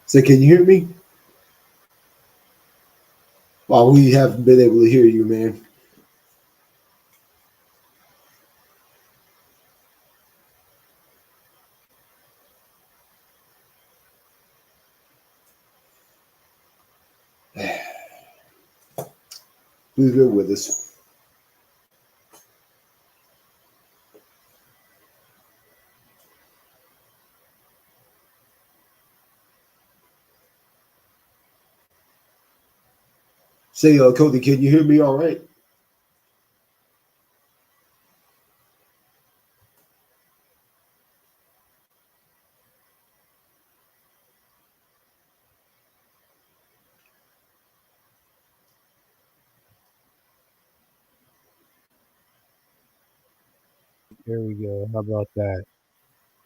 So can you hear me? Well, we haven't been able to hear you, man. Please bear with us. Say, Cody, can you hear me all right? There we go. How about that?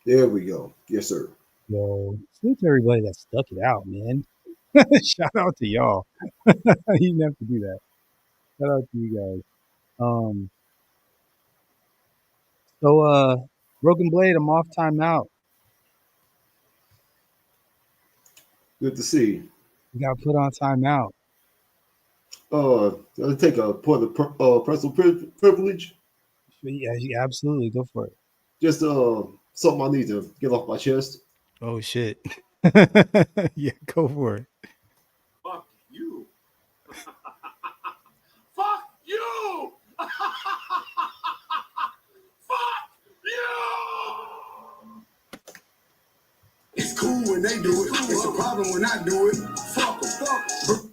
There we go. Yes, sir. Yo, salute to everybody that stuck it out, man. Shout out to y'all. You didn't have to do that. Shout out to you guys. Um, so Broken Blade, I'm off timeout. Good to see you. You got put on timeout. I'll take a point of personal privilege. Yeah, absolutely. Go for it. Just something I need to get off my chest. Oh shit. Yeah, go for it. Fuck you. Fuck you. Fuck you. It's cool when they do it. It's a problem when I do it. Fuck them. Fuck.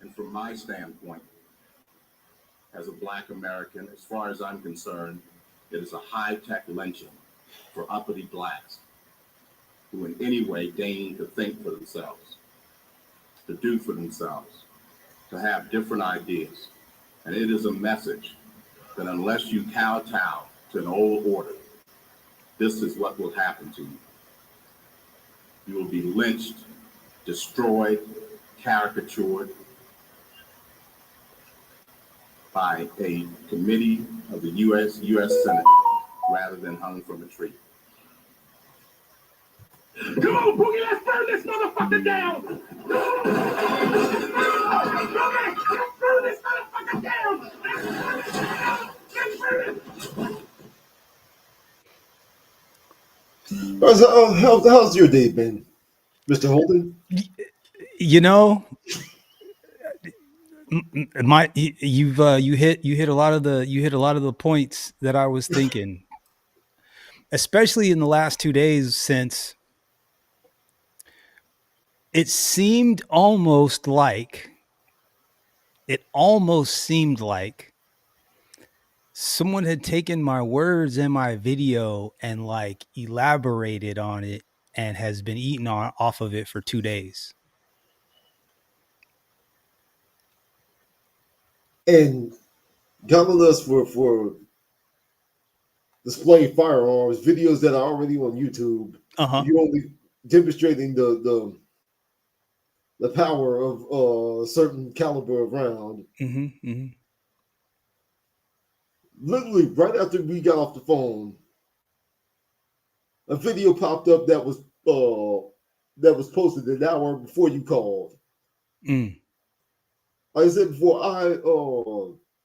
And from my standpoint, as a black American, as far as I'm concerned, it is a high-tech lynching for uppity blacks who in any way deign to think for themselves, to do for themselves, to have different ideas. And it is a message that unless you kowtow to an old order, this is what will happen to you. You will be lynched, destroyed, caricatured by a committee of the U.S. Senate rather than hung from a tree. Come on, Boogie, let's burn this motherfucker down! Let's burn this motherfucker down! Let's burn it! How's your day been, Mr. Holden? You know, my you hit a lot of the points that I was thinking, especially in the last 2 days, since it almost seemed like someone had taken my words in my video and like elaborated on it and has been eating off of it for 2 days. And coming us for displaying firearms, videos that are already on YouTube. Uh-huh. You only demonstrating the power of a certain caliber of round. Mm-hmm, mm-hmm. Literally, right after we got off the phone, a video popped up that was posted an hour before you called. Mm. Like I said before, I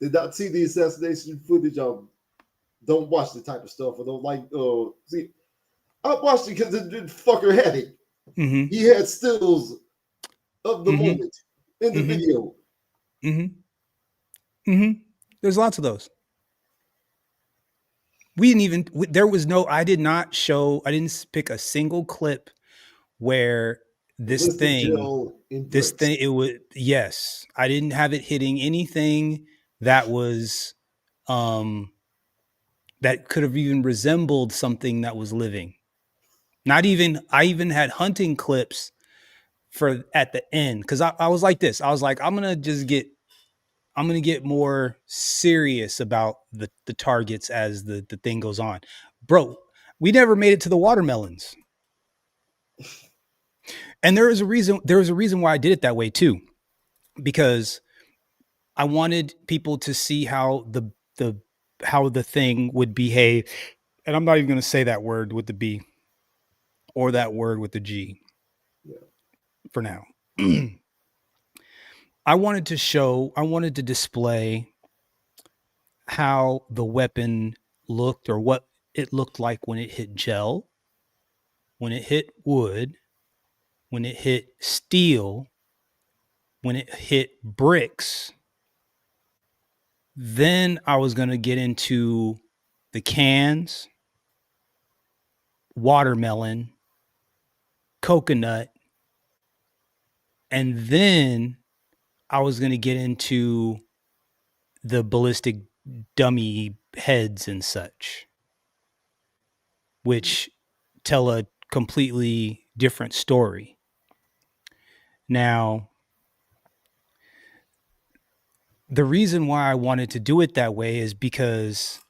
did not see the assassination footage. I don't watch the type of stuff. I don't like see. I watched it because the fucker had it. Mm-hmm. He had stills of the Mm-hmm. moment in the Mm-hmm. video. Mm-hmm. Mm-hmm. There's lots of those. We didn't even. There was no. I didn't pick a single clip where this Ballistic thing, gel in this bricks. thing, it was yes. I didn't have it hitting anything that was, that could have even resembled something that was living. Not even. I even had hunting clips for at the end because I was like this. I was like, I'm gonna get more serious about the targets as the thing goes on. Bro, we never made it to the watermelons. And there was a reason why I did it that way too. Because I wanted people to see how the thing would behave. And I'm not even gonna say that word with the B. or that word with the G. Yeah. For now. I wanted to display how the weapon looked, or what it looked like when it hit gel, when it hit wood, when it hit steel, when it hit bricks. Then I was going to get into the cans, watermelon, coconut, and then I was going to get into the ballistic dummy heads and such, which tell a completely different story. Now, the reason why I wanted to do it that way is because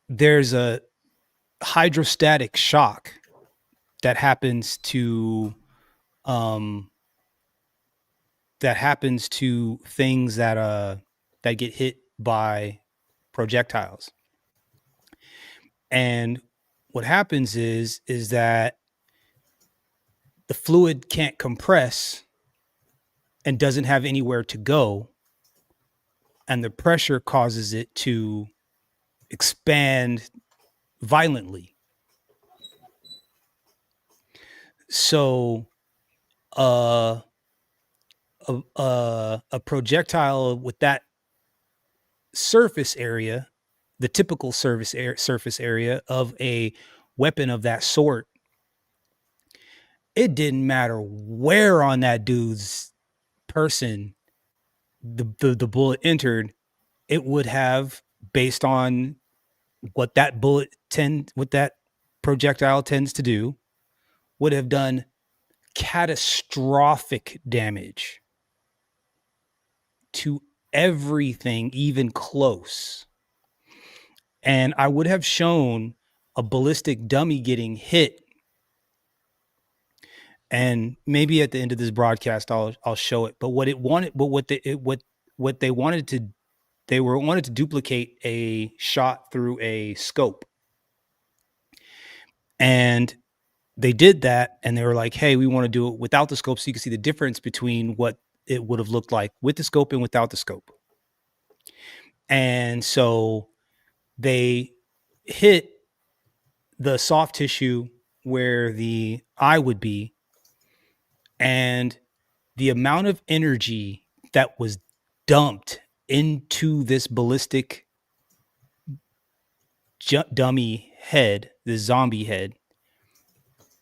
there's a hydrostatic shock that happens to things that get hit by projectiles. And what happens is that the fluid can't compress and doesn't have anywhere to go, and the pressure causes it to expand violently. So a projectile with that surface area, the typical surface area of a weapon of that sort, it didn't matter where on that dude's person the bullet entered, it would have, based on what that projectile tends to do, would have done catastrophic damage to everything even close. And I would have shown a ballistic dummy getting hit, and maybe at the end of this broadcast I'll show it. But what they wanted to duplicate a shot through a scope. And they did that, and they were like, hey, we want to do it without the scope so you can see the difference between what it would have looked like with the scope and without the scope. And so they hit the soft tissue where the eye would be, and the amount of energy that was dumped into this ballistic dummy head, this zombie head,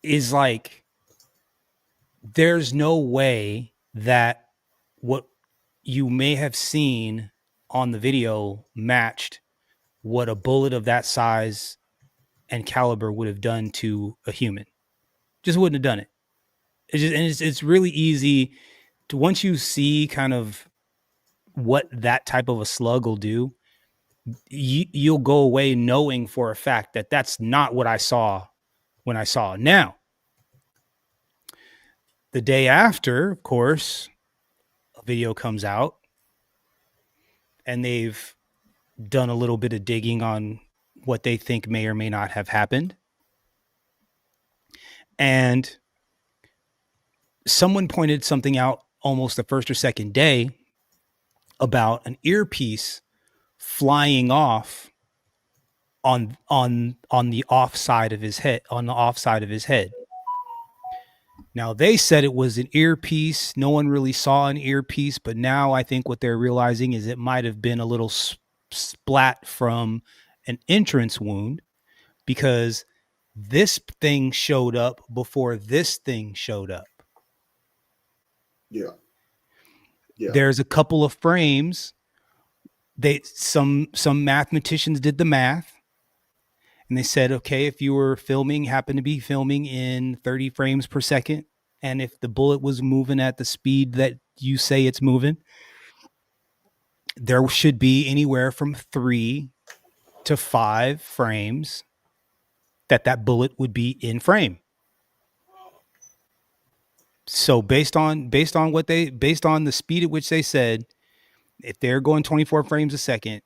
is like, there's no way that what you may have seen on the video matched what a bullet of that size and caliber would have done to a human. Just wouldn't have done it. It's really easy to, once you see kind of what that type of a slug will do, you'll go away knowing for a fact that that's not what I saw when I saw it. Now, the day after, of course, a video comes out, and they've done a little bit of digging on what they think may or may not have happened. And someone pointed something out almost the first or second day about an earpiece flying off on the off side of his head. Now, they said it was an earpiece. No one really saw an earpiece, but now I think what they're realizing is it might have been a little splat from an entrance wound, because this thing showed up before this thing showed up. Yeah. There's a couple of frames. Some mathematicians did the math, and they said, okay, if you were happened to be filming in 30 frames per second, and if the bullet was moving at the speed that you say it's moving, there should be anywhere from 3 to 5 frames that bullet would be in frame. So based on the speed at which they said, if they're going 24 frames a second,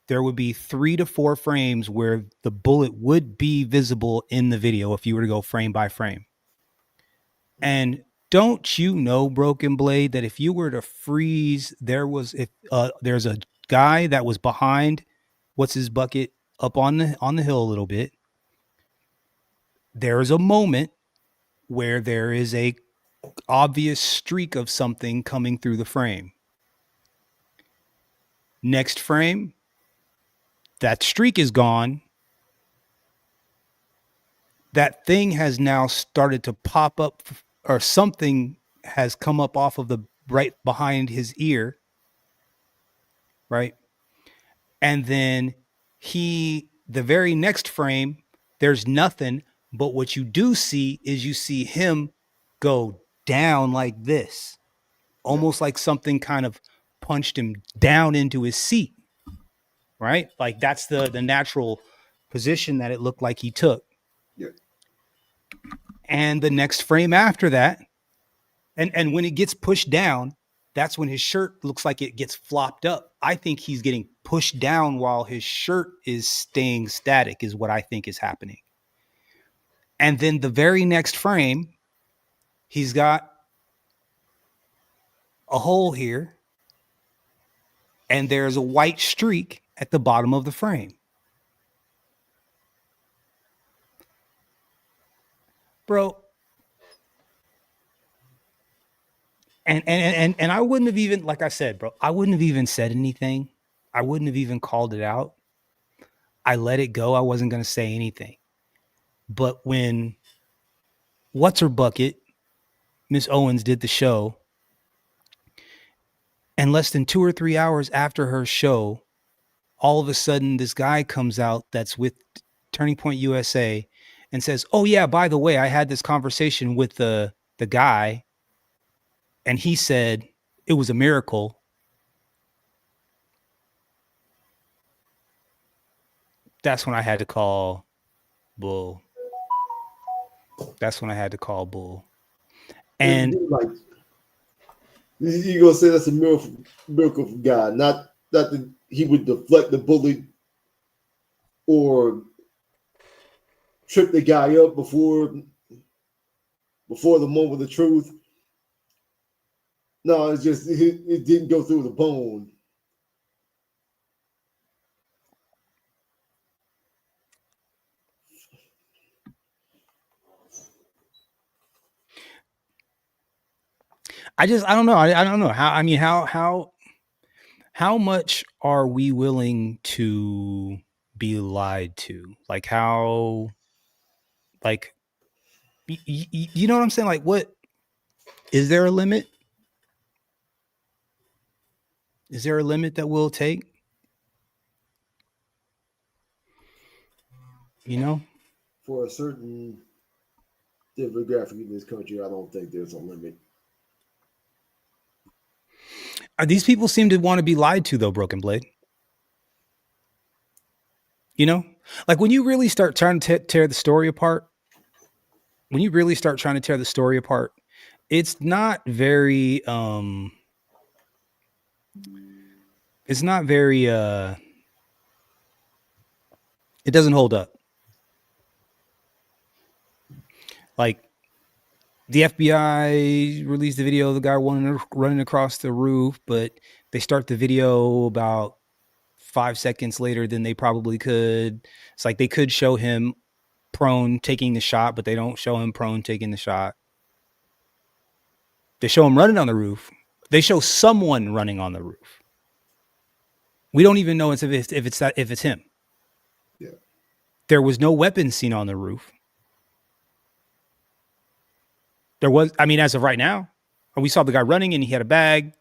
there would be 3 to 4 frames where the bullet would be visible in the video if you were to go frame by frame. And don't you know, Broken Blade, that if you were to freeze, there's a guy that was behind what's his bucket up on the hill a little bit. There is a moment where there is a obvious streak of something coming through the frame. Next frame, that streak is gone. That thing has now started to pop up, or something has come up off of the right behind his ear, right? And then the very next frame, there's nothing, but what you do see is you see him go down like this, almost like something kind of punched him down into his seat, right? Like that's the natural position that it looked like he took. Yeah. And the next frame after that, and when it gets pushed down, that's when his shirt looks like it gets flopped up. I think he's getting pushed down while his shirt is staying static, is what I think is happening. And then the very next frame, he's got a hole here, and there's a white streak at the bottom of the frame. Bro. And I wouldn't have even, like I said, bro, I wouldn't have even said anything. I wouldn't have even called it out. I let it go. I wasn't going to say anything. But when What's Her Bucket, Miss Owens, did the show, and less than 2 or 3 hours after her show, all of a sudden this guy comes out that's with Turning Point USA and says, oh yeah, by the way, I had this conversation with the guy, and he said it was a miracle. That's when I had to call bull. That's when I had to call bull. And like, you gonna say that's a miracle from God, not that he would deflect the bullet or trip the guy up before the moment of truth. No, it's just it didn't go through the bone. I don't know. I don't know how much are we willing to be lied to? Like how, like, you know what I'm saying? Like, what, is there a limit? Is there a limit that we'll take? You know? For a certain demographic in this country, I don't think there's a limit. These people seem to want to be lied to, though, Broken Blade. You know? Like, when you really start trying to tear the story apart, it's not very, it doesn't hold up. Like, the FBI released the video of the guy running across the roof, but they start the video about 5 seconds later than they probably could. It's like they could show him prone taking the shot, but they don't show him prone taking the shot. They show him running on the roof. They show someone running on the roof. We don't even know if it's him. Yeah. There was no weapon seen on the roof. There was, I mean, as of right now, we saw the guy running and he had a bag,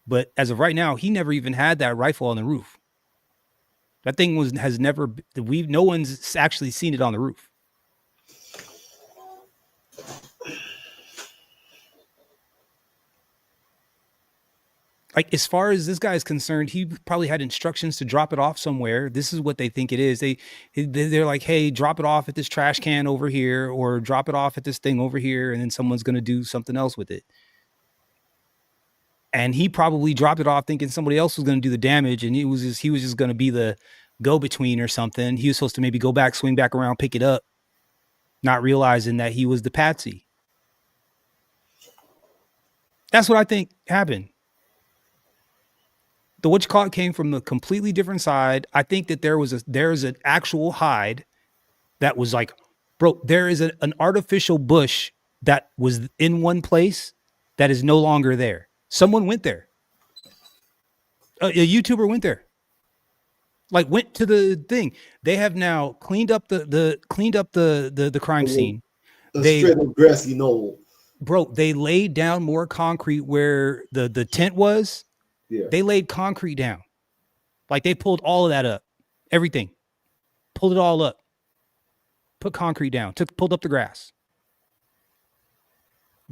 but as of right now, he never even had that rifle on the roof. That thing no one's actually seen it on the roof. Like, as far as this guy is concerned, he probably had instructions to drop it off somewhere. This is what they think it is. They're like, hey, drop it off at this trash can over here, or drop it off at this thing over here, and then someone's going to do something else with it. and he probably dropped it off thinking somebody else was going to do the damage, and he was just going to be the go-between or something. He was supposed to maybe go back, swing back around, pick it up, not realizing that he was the patsy. That's what I think happened. The what you call it came from a completely different side. I think that there's an actual hide that was like, bro, there is an artificial bush that was in one place that is no longer there. Someone went there. A YouTuber went there. Like went to the thing. They have now cleaned up the crime scene. Straight up grassy knoll. Bro, they laid down more concrete where the tent was. Yeah. They laid concrete down. Like they pulled all of that up. Everything. Pulled it all up. Put concrete down. Pulled up the grass.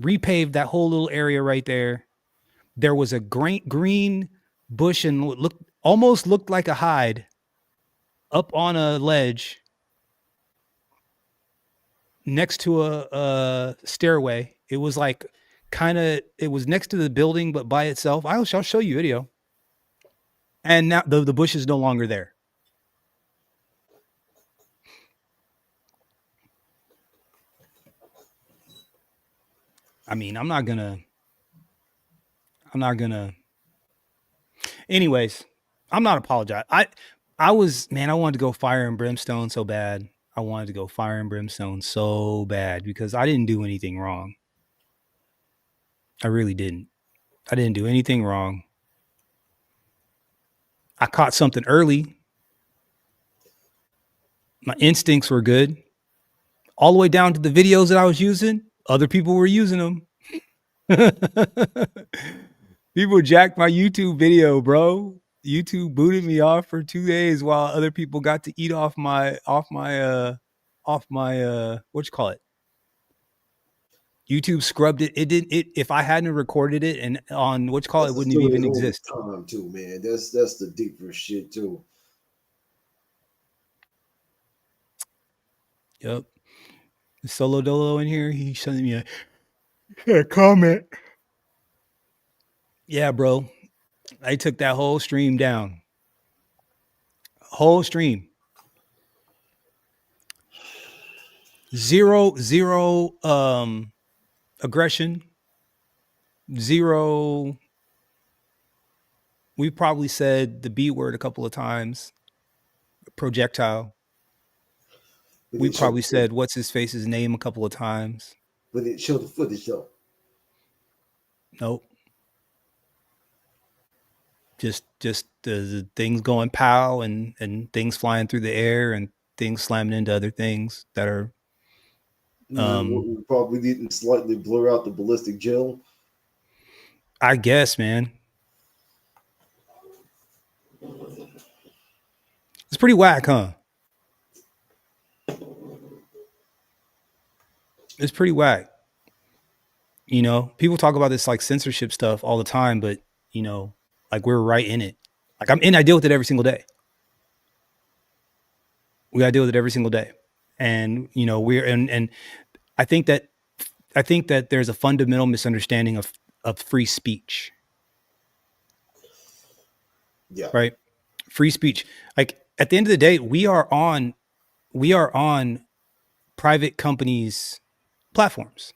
Repaved that whole little area right there. There was a green bush and almost looked like a hide up on a ledge next to a stairway. It was like it was next to the building, but by itself. I'll show you video. And now the bush is no longer there. I mean, I'm not gonna. Anyways, I'm not apologizing. I wanted to go fire and brimstone so bad. I wanted to go fire and brimstone so bad because I didn't do anything wrong. I really didn't. I didn't do anything wrong. I caught something early. My instincts were good. All the way down to the videos that I was using, other people were using them. People jacked my YouTube video, bro. YouTube booted me off for 2 days while other people got to eat off my what you call it? YouTube scrubbed it. If I hadn't recorded it and on what you call it, wouldn't even exist. Time too, man. That's the deeper shit too. Yep. Solo Dolo in here. He sent me a comment. Yeah, bro. I took that whole stream down. Whole stream. Zero aggression. Zero. We probably said the B word a couple of times. Projectile. We probably said what's his face's name a couple of times. But it showed the footage though. Nope. Just the things going pow and things flying through the air and things slamming into other things that are. We probably didn't slightly blur out the ballistic gel. I guess, man. It's pretty whack, huh? It's pretty whack. You know, people talk about this like censorship stuff all the time, but you know, like we're right in it. Like I deal with it every single day. We gotta deal with it every single day. And you know, and I think that there's a fundamental misunderstanding of free speech. Yeah. Right? Free speech. Like at the end of the day, we are on private companies' platforms.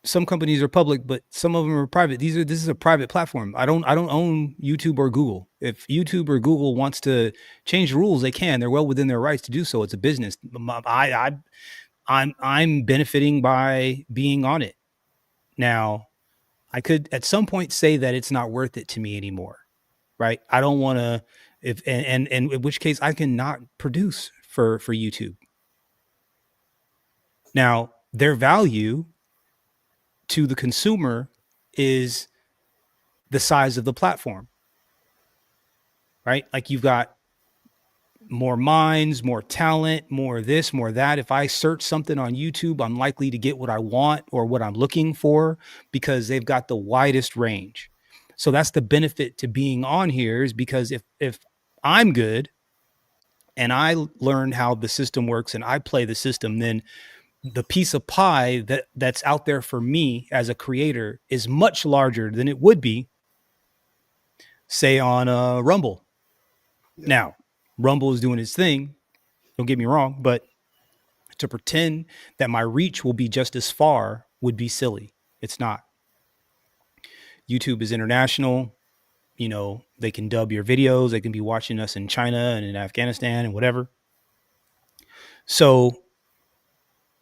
Some companies are public, but some of them are private. This is a private platform. I don't own YouTube or Google. If YouTube or Google wants to change the rules, they can. They're well within their rights to do so. It's a business. I'm benefiting by being on it. Now, I could at some point say that it's not worth it to me anymore. Right? I don't want to and in which case I cannot produce for YouTube. Now, their value to the consumer is the size of the platform, right? Like you've got more minds, more talent, more this, more that. If I search something on YouTube, I'm likely to get what I want or what I'm looking for because they've got the widest range. So that's the benefit to being on here is because if I'm good and I learn how the system works and I play the system, then the piece of pie that's out there for me as a creator is much larger than it would be, say, on Rumble. Yeah. Now, Rumble is doing its thing. Don't get me wrong, but to pretend that my reach will be just as far would be silly. It's not. YouTube is international. You know, they can dub your videos. They can be watching us in China and in Afghanistan and whatever. So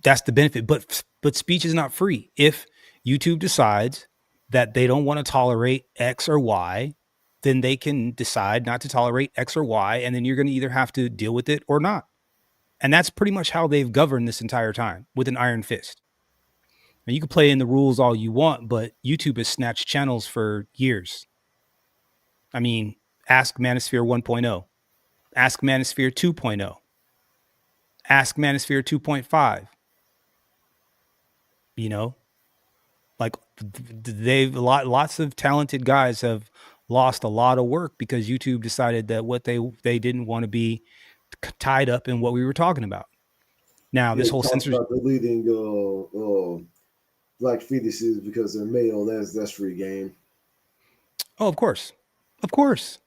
that's the benefit. But speech is not free. If YouTube decides that they don't want to tolerate X or Y, then they can decide not to tolerate X or Y, and then you're going to either have to deal with it or not. And that's pretty much how they've governed this entire time, with an iron fist. Now, you can play in the rules all you want, but YouTube has snatched channels for years. I mean, ask Manosphere 1.0, ask Manosphere 2.0, ask Manosphere 2.5. You know, like they've lots of talented guys have lost a lot of work because YouTube decided that what they didn't want to be tied up in what we were talking about. Now, this whole censorship about deleting black fetuses because they're male. That's free game. Oh, of course. Of course.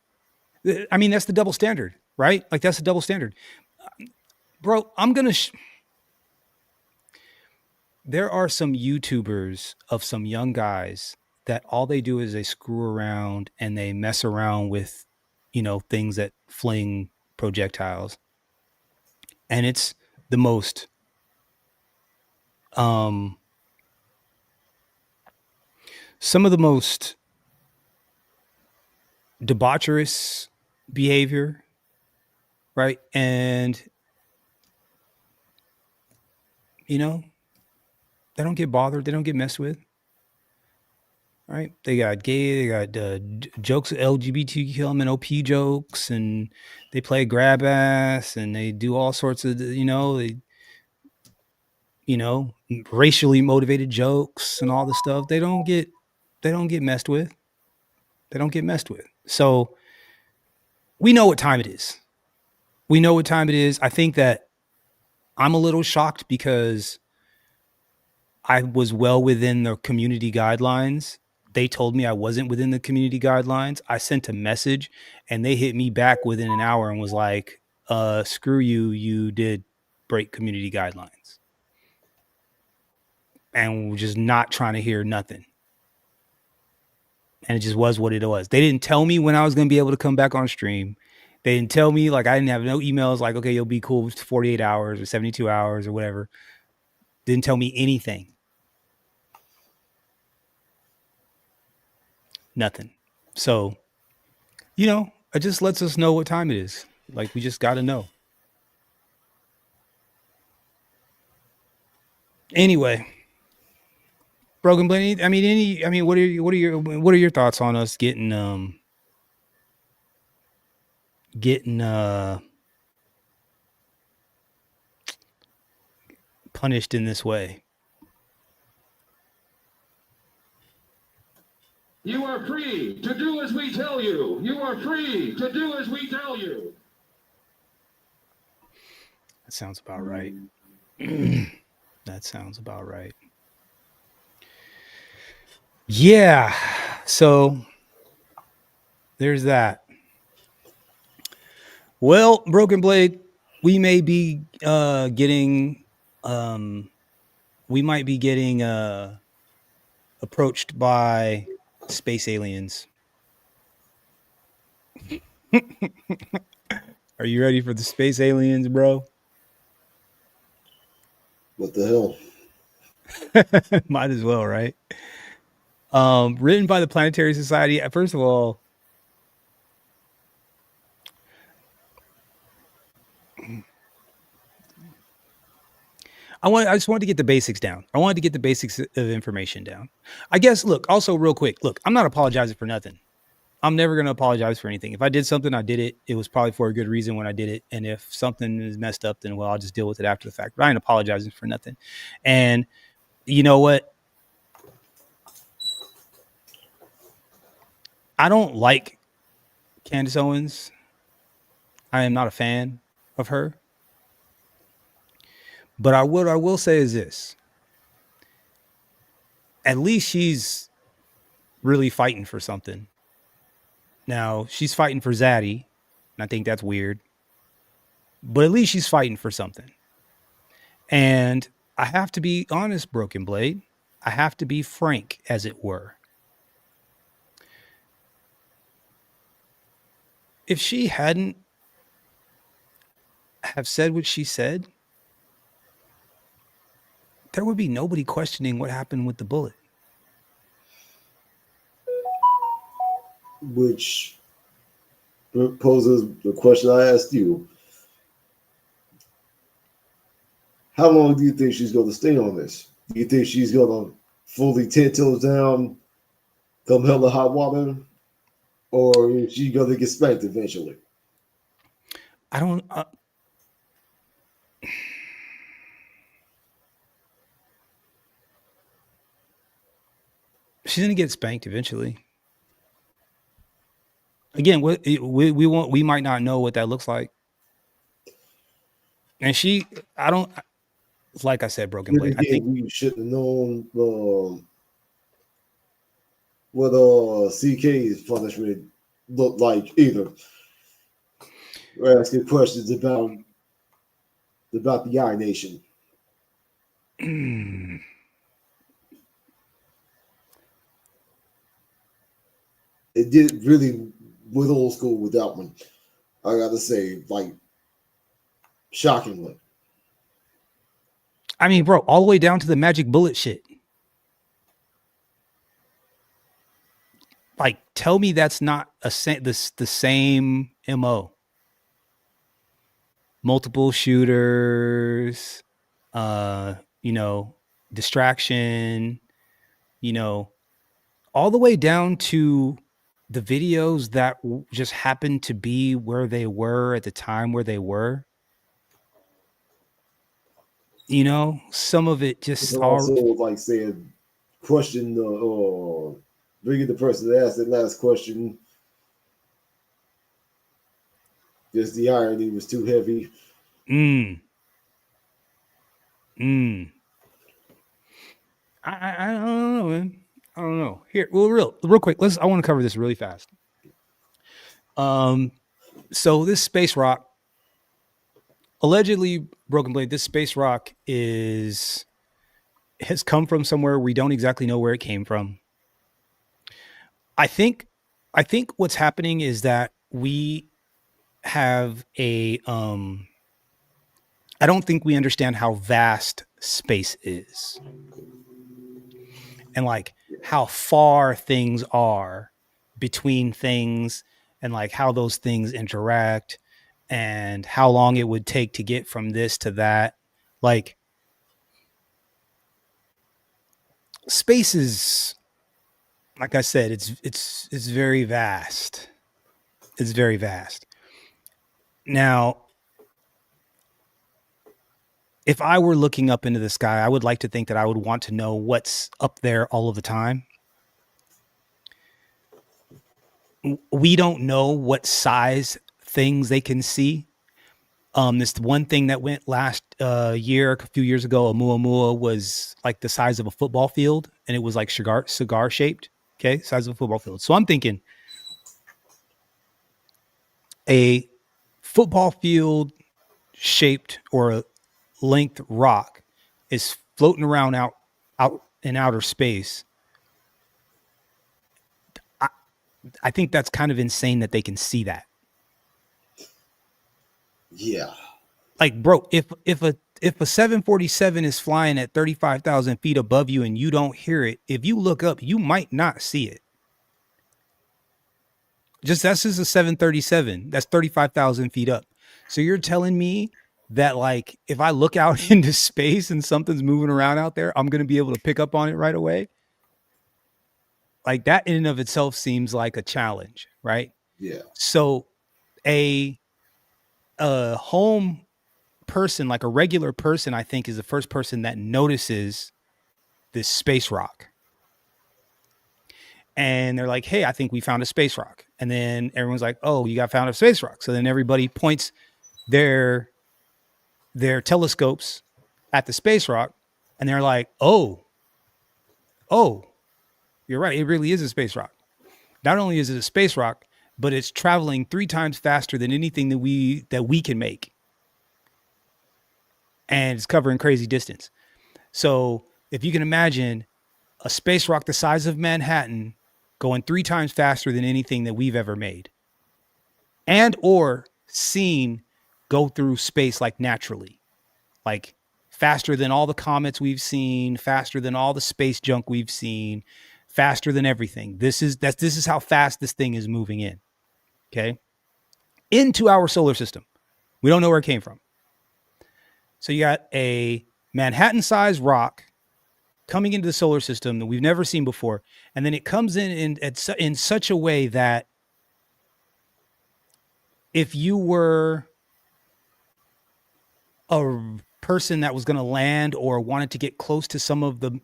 I mean, that's the double standard, right? Like, that's the double standard. Bro, I'm going to... There are some YouTubers of some young guys that all they do is they screw around and they mess around with, you know, things that fling projectiles. And it's the most... some of the most debaucherous behavior, right? And, you know, they don't get bothered. They don't get messed with, right? They got gay, they got jokes, LGBTQ element, OP jokes, and they play grab ass, and they do all sorts of, you know, racially motivated jokes and all the stuff. They don't get messed with. They don't get messed with. So we know what time it is. We know what time it is. I think that I'm a little shocked because I was well within the community guidelines. They told me I wasn't within the community guidelines. I sent a message and they hit me back within an hour and was like, screw you, you did break community guidelines. And we're just not trying to hear nothing. And it just was what it was. They didn't tell me when I was going to be able to come back on stream. They didn't tell me, like, I didn't have no emails like, okay, you'll be cool with 48 hours or 72 hours or whatever. Didn't tell me anything. Nothing. So, you know, it just lets us know what time it is. Like, we just got to know. Anyway, Broken Blade. I mean, what are your thoughts on us getting punished in this way? You are free to do as we tell you. You are free to do as we tell you. That sounds about right. That sounds about right. Yeah. So there's that. Well, Broken Blade, we may be getting approached by space aliens. Are you ready for the space aliens, bro? What the hell? Might as well, right? Written by the Planetary Society. First of all, I just wanted to get the basics down. I wanted to get the basics of information down. I guess, look, also real quick, look, I'm not apologizing for nothing. I'm never going to apologize for anything. If I did something, I did it. It was probably for a good reason when I did it. And if something is messed up, then, well, I'll just deal with it after the fact. But I ain't apologizing for nothing. And you know what? I don't like Candace Owens. I am not a fan of her. But what I will say is this: at least she's really fighting for something. Now she's fighting for Zaddy, and I think that's weird. But at least she's fighting for something. And I have to be honest, Broken Blade. I have to be frank, as it were. If she hadn't have said what she said, there would be nobody questioning what happened with the bullet. Which poses the question I asked you. How long do you think she's going to stay on this? Do you think she's going to fully 10 toes down, come hell or hot water? Or is she going to get spanked eventually? I don't. She's gonna get spanked eventually. Again, we might not know what that looks like. And I don't. Like I said, Broken Blade. I think we should have known what CK's punishment looked like either. We're asking questions about the I Nation. It did really with old school with that one. I gotta say, like, shockingly. I mean, bro, all the way down to the magic bullet shit. Like, tell me that's not the same MO. Multiple shooters, distraction, all the way down to the videos that just happened to be where they were at the time where they were. Some of it just also like saying, question bringing the person that asked that last question. Just the irony was too heavy. I don't know, man. I don't know. Here, well, real quick. I want to cover this really fast. So this space rock, allegedly, Broken Blade, this space rock has come from somewhere we don't exactly know where it came from. I think what's happening is that we have I don't think we understand how vast space is. And like how far things are between things and like how those things interact and how long it would take to get from this to that. Like, space is, like I said, it's very vast. It's very vast. Now, if I were looking up into the sky, I would like to think that I would want to know what's up there all of the time. We don't know what size things they can see. This one thing that went last year, a few years ago, Oumuamua was like the size of a football field, and it was like cigar shaped. Okay, size of a football field. So I'm thinking a football field shaped or a length rock is floating around out in outer space. I think that's kind of insane that they can see that. Yeah. Like, bro, if a 747 is flying at 35,000 feet above you and you don't hear it, if you look up, you might not see it. That's just a 737. That's 35,000 feet up. So you're telling me that, like, if I look out into space and something's moving around out there, I'm going to be able to pick up on it right away? Like, that in and of itself seems like a challenge, right? Yeah. So a home person, like a regular person, I think is the first person that notices this space rock. And they're like, hey, I think we found a space rock. And then everyone's like, oh, you got found a space rock. So then everybody points their telescopes at the space rock, and they're like, oh, you're right. It really is a space rock. Not only is it a space rock, but it's traveling 3 times faster than anything that we can make. And it's covering crazy distance. So if you can imagine a space rock the size of Manhattan going 3 times faster than anything that we've ever made, and or seen go through space like naturally, like faster than all the comets we've seen, faster than all the space junk we've seen, faster than everything. This is how fast this thing is moving in. Okay. Into our solar system. We don't know where it came from. So you got a Manhattan-sized rock coming into the solar system that we've never seen before, and then it comes in such a way that if you were a person that was going to land or wanted to get close to some of the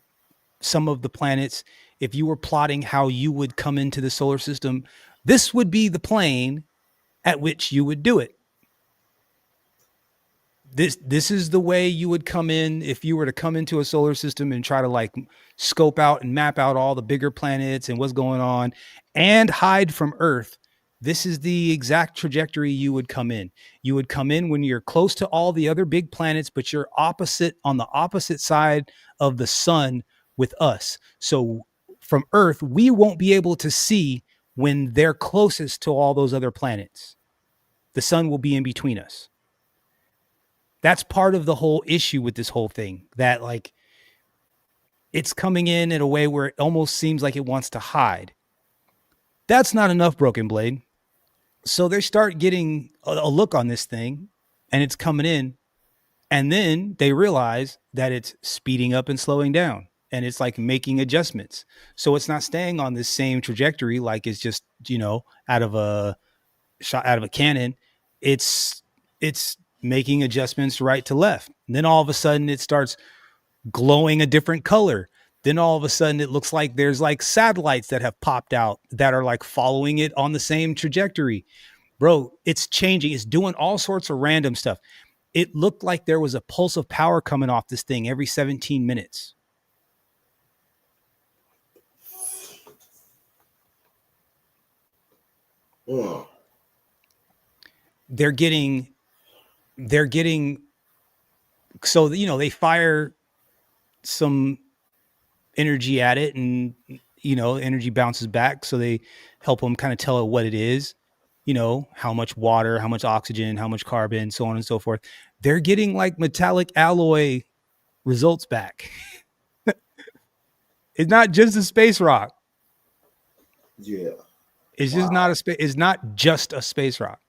planets, if you were plotting how you would come into the solar system, this would be the plane at which you would do it. This is the way you would come in if you were to come into a solar system and try to like scope out and map out all the bigger planets and what's going on and hide from Earth. This is the exact trajectory you would come in. You would come in when you're close to all the other big planets, but you're on the opposite side of the sun with us. So from Earth, we won't be able to see when they're closest to all those other planets. The sun will be in between us. That's part of the whole issue with this whole thing, that like it's coming in a way where it almost seems like it wants to hide. That's not enough, Broken Blade. So they start getting a look on this thing and it's coming in, and then they realize that it's speeding up and slowing down, and it's like making adjustments. So it's not staying on this same trajectory like it's just, out of a shot out of a cannon. It's making adjustments right to left. And then all of a sudden it starts glowing a different color. Then all of a sudden it looks like there's like satellites that have popped out that are like following it on the same trajectory. Bro, it's changing. It's doing all sorts of random stuff. It looked like there was a pulse of power coming off this thing every 17 minutes. Oh. They're getting so they fire some energy at it, and energy bounces back, so they help them kind of tell it what it is, how much water, how much oxygen, how much carbon, so on and so forth. They're getting like metallic alloy results back. It's not just a space rock. Yeah. It's just not it's not just a space rock.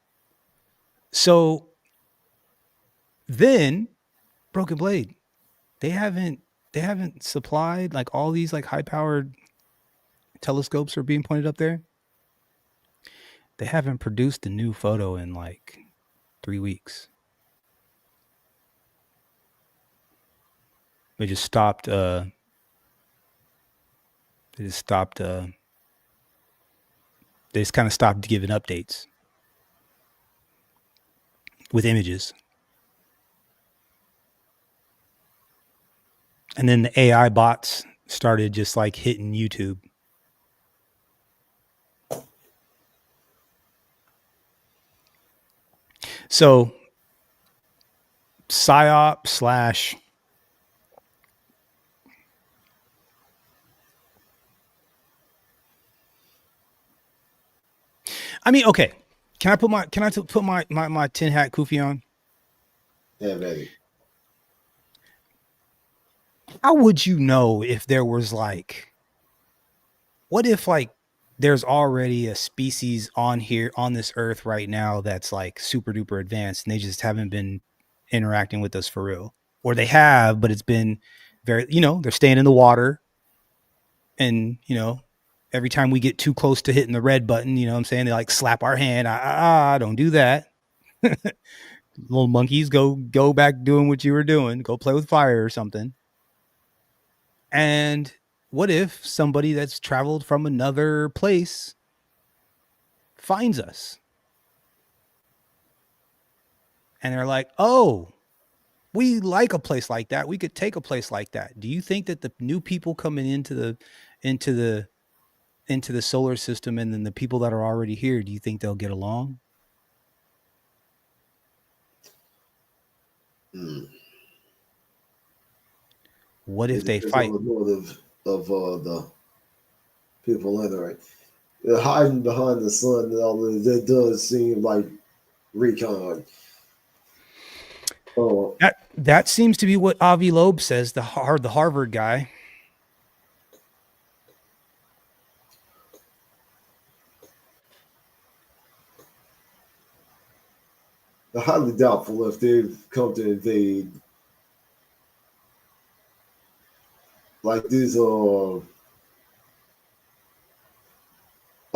So then Broken Blade, they haven't supplied like all these like high powered telescopes are being pointed up there. They haven't produced a new photo in like 3 weeks. They just stopped they just kind of stopped giving updates with images. And then the AI bots started just like hitting YouTube. So psyop / I mean, okay. Can I put my tin hat kufi on? Yeah, baby. How would you know if there was like, what if like there's already a species on this earth right now that's like super duper advanced, and they just haven't been interacting with us for real? Or they have, but it's been very, they're staying in the water, and every time we get too close to hitting the red button, what I'm saying, they like slap our hand. Don't do that. Little monkeys, go back doing what you were doing. Go play with fire or something. And what if somebody that's traveled from another place finds us? And they're like, oh, we like a place like that. We could take a place like that. Do you think that the new people coming into the solar system and then the people that are already here, do you think they'll get along? What if It they depends fight? on the motive of the people in there. They're hiding behind the sun and all that does seem like recon. Oh, That seems to be what Avi Loeb says, the Harvard guy. highly doubtful if they've come to invade. Like these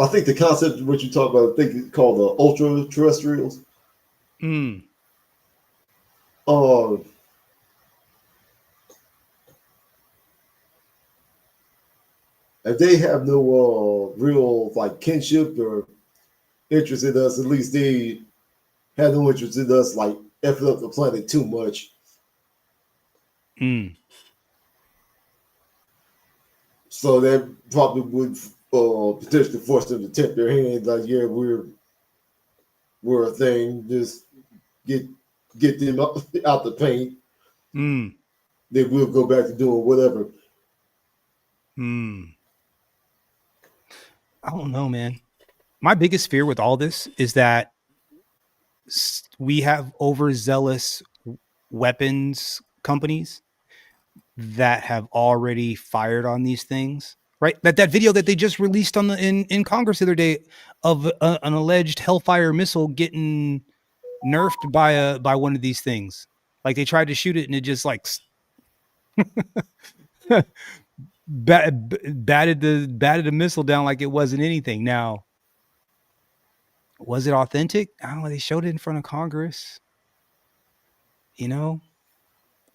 I think the concept of what you talk about, I think it's called the ultra terrestrials. Mm. If they have no real like kinship or interest in us, at least they have no interest in us like effing up the planet too much. Mm. So that probably would potentially force them to tip their hand, like, yeah, we're a thing. Just get them out the paint. Mm. They will go back to doing whatever. Mm. I don't know, man. My biggest fear with all this is that we have overzealous weapons companies that have already fired on these things, right? That video that they just released on in Congress the other day of an alleged Hellfire missile getting nerfed by one of these things. Like they tried to shoot it and it just like batted the missile down like it wasn't anything. Now, was it authentic? I don't know. They showed it in front of Congress. You know,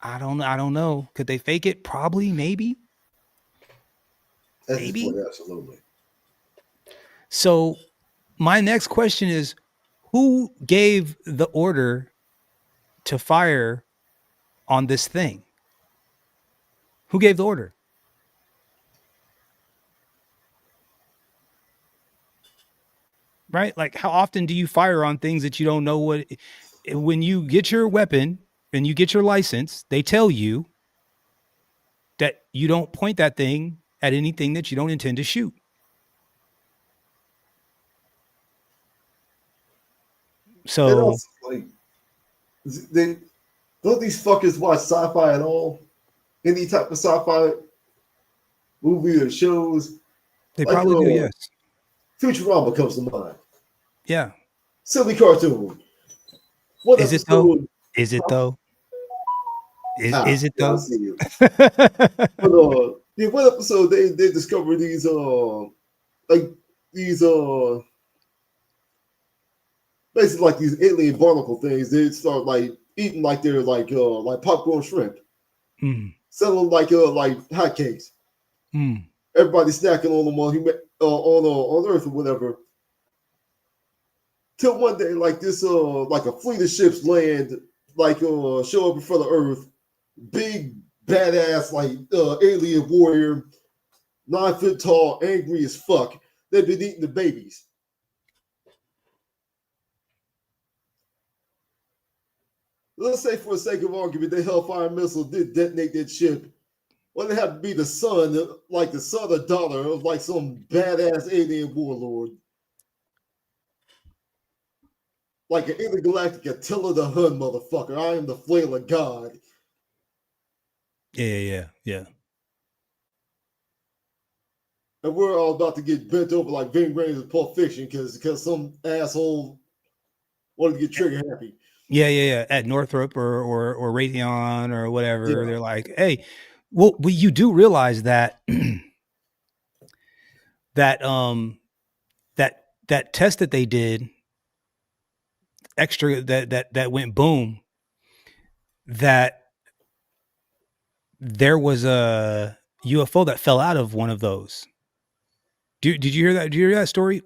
I don't know. Could they fake it? Probably, maybe. At Maybe. this point, absolutely. So my next question is, who gave the order to fire on this thing? Who gave the order? Right? Like, how often do you fire on things that you don't know what? When you get your weapon and you get your license, they tell you that you don't point that thing at anything that you don't intend to shoot. So, and also, like, they don't these fuckers watch sci-fi at all? Any type of sci-fi movie or shows? they Like, probably do, yes. Futurama comes to mind. Yeah. Silly cartoon. What Is it though? episode? Is it though? Is it Yeah, I though? see it. But yeah, what episode they discover these like these basically like these alien barnacle things. They start like eating like they're like popcorn shrimp, selling like hotcakes. Everybody snacking on them on Earth or whatever. Till one day, like this like a fleet of ships land, like show up in front of Earth. Big badass like alien warrior, 9 foot tall, angry as fuck. They've been eating the babies. Let's say, for the sake of argument, the Hellfire missile did detonate that ship. Well, it had to be the son, like the son or daughter of like some badass alien warlord. Like an intergalactic Attila the Hun motherfucker. I am the flail of God. Yeah. And we're all about to get bent over like Ving Rhames in Pulp Fiction because some asshole wanted to get trigger happy. Yeah. At Northrop or Raytheon or whatever, they're like, hey, well, you do realize that that test that they did extra that went boom, that there was a UFO that fell out of one of those. Did you hear that? Did you hear that story?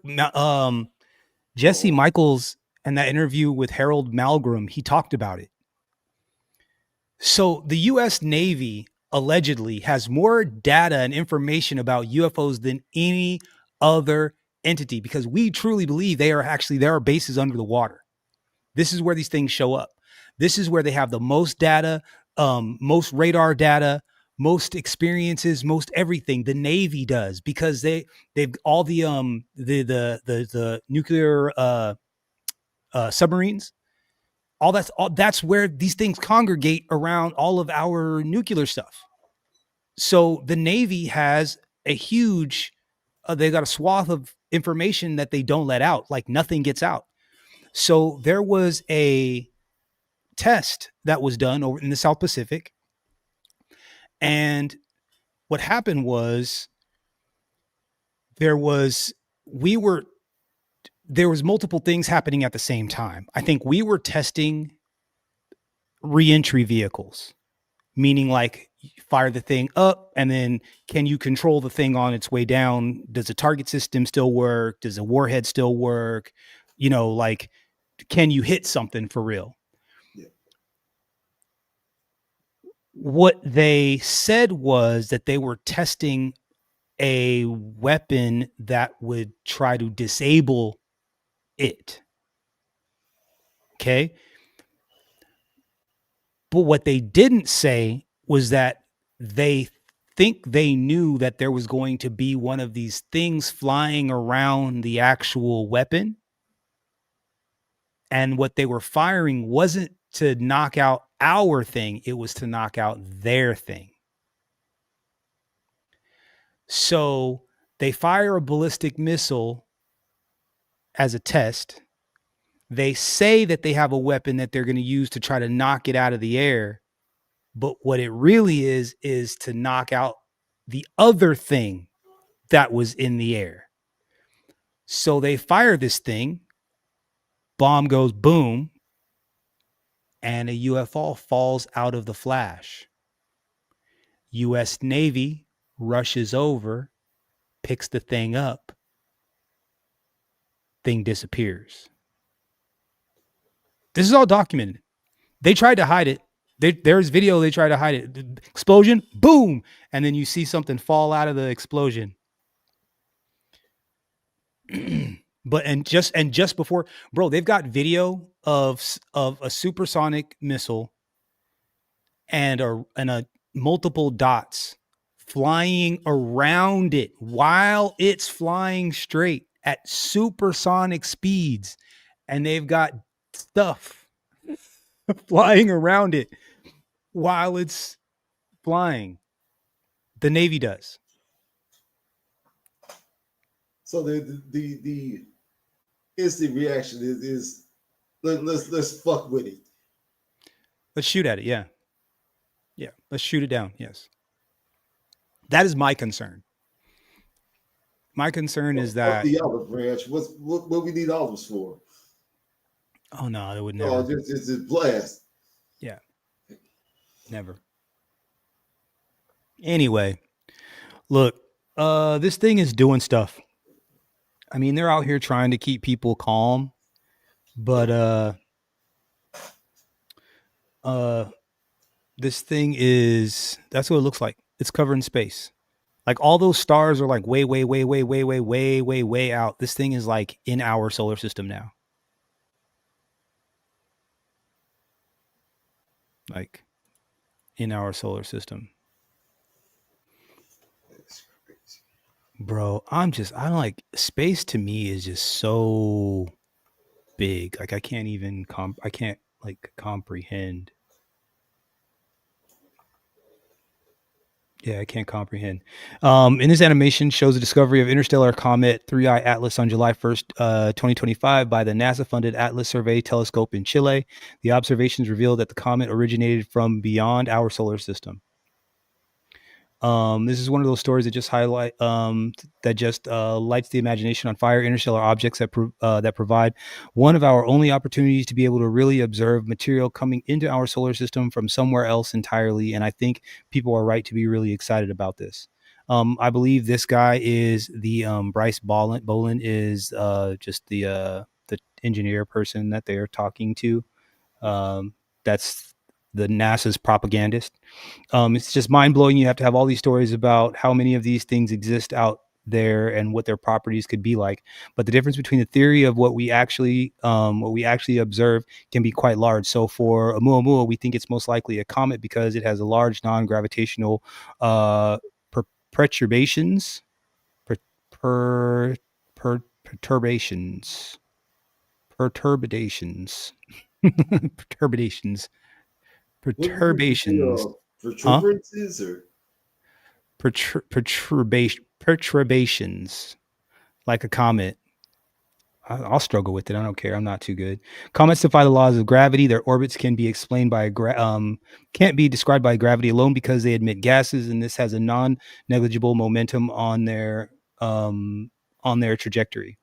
Jesse Michaels in that interview with Harold Malgrim, he talked about it. So the U.S. Navy allegedly has more data and information about UFOs than any other entity, because we truly believe there are bases under the water. This is where these things show up. This is where they have the most data, most radar data, most experiences, most everything. The Navy does, because they've all the nuclear submarines. That's where these things congregate around all of our nuclear stuff. So the Navy has a huge, they got a swath of information that they don't let out, like nothing gets out. So there was a test that was done over in the South Pacific. And what happened was there was multiple things happening at the same time. I think we were testing reentry vehicles, meaning like fire the thing up and then can you control the thing on its way down? Does the target system still work? Does the warhead still work? Like, can you hit something for real? Yeah. What they said was that they were testing a weapon that would try to disable it. Okay. But what they didn't say was that they think they knew that there was going to be one of these things flying around the actual weapon. And what they were firing wasn't to knock out our thing, it was to knock out their thing. So they fire a ballistic missile as a test. They say that they have a weapon that they're going to use to try to knock it out of the air. But what it really is to knock out the other thing that was in the air. So they fire this thing, bomb goes boom, and a UFO falls out of the flash. US Navy rushes over, picks the thing up, thing disappears. This is all documented. They tried to hide it. There's video, they tried to hide it. Explosion, boom, and then you see something fall out of the explosion. But just before, bro, they've got video of a supersonic missile and a multiple dots flying around it while it's flying straight at supersonic speeds, and they've got stuff flying around it while it's flying. The Navy does. So the instant reaction is let's fuck with it. Let's shoot at it. Yeah. Let's shoot it down. Yes. That is my concern. My concern is that the olive branch. What we need olives for? Oh no, they would never. Oh, just blast. Yeah. Never. Anyway, look, this thing is doing stuff. I mean, they're out here trying to keep people calm, but this thing that's what it looks like. It's covering space. Like all those stars are like way out. This thing is like in our solar system now. Like in our solar system. Bro, I'm like, space to me is just so big. Like I can't even comprehend. Yeah, I can't comprehend. In this animation shows the discovery of interstellar comet 3I Atlas on July 1st, 2025 by the NASA-funded Atlas Survey Telescope in Chile. The observations revealed that the comet originated from beyond our solar system. This is one of those stories that just highlight lights the imagination on fire. Interstellar objects that provide one of our only opportunities to be able to really observe material coming into our solar system from somewhere else entirely. And I think people are right to be really excited about this. I believe this guy is the Bryce Bolin is just the engineer person that they are talking to. That's the NASA's propagandist. It's just mind blowing. You have to have all these stories about how many of these things exist out there and what their properties could be like. But the difference between the theory of what we actually observe can be quite large. So for Oumuamua, we think it's most likely a comet because it has a large non-gravitational perturbations, perturbations, perturbations, What would you say? perturbations, huh? Protuberances or Perturbations, like a comet. I'll struggle with it. I don't care. I'm not too good. Comets defy the laws of gravity. Their orbits can be explained by can't be described by gravity alone because they emit gases, and this has a non-negligible momentum on their trajectory.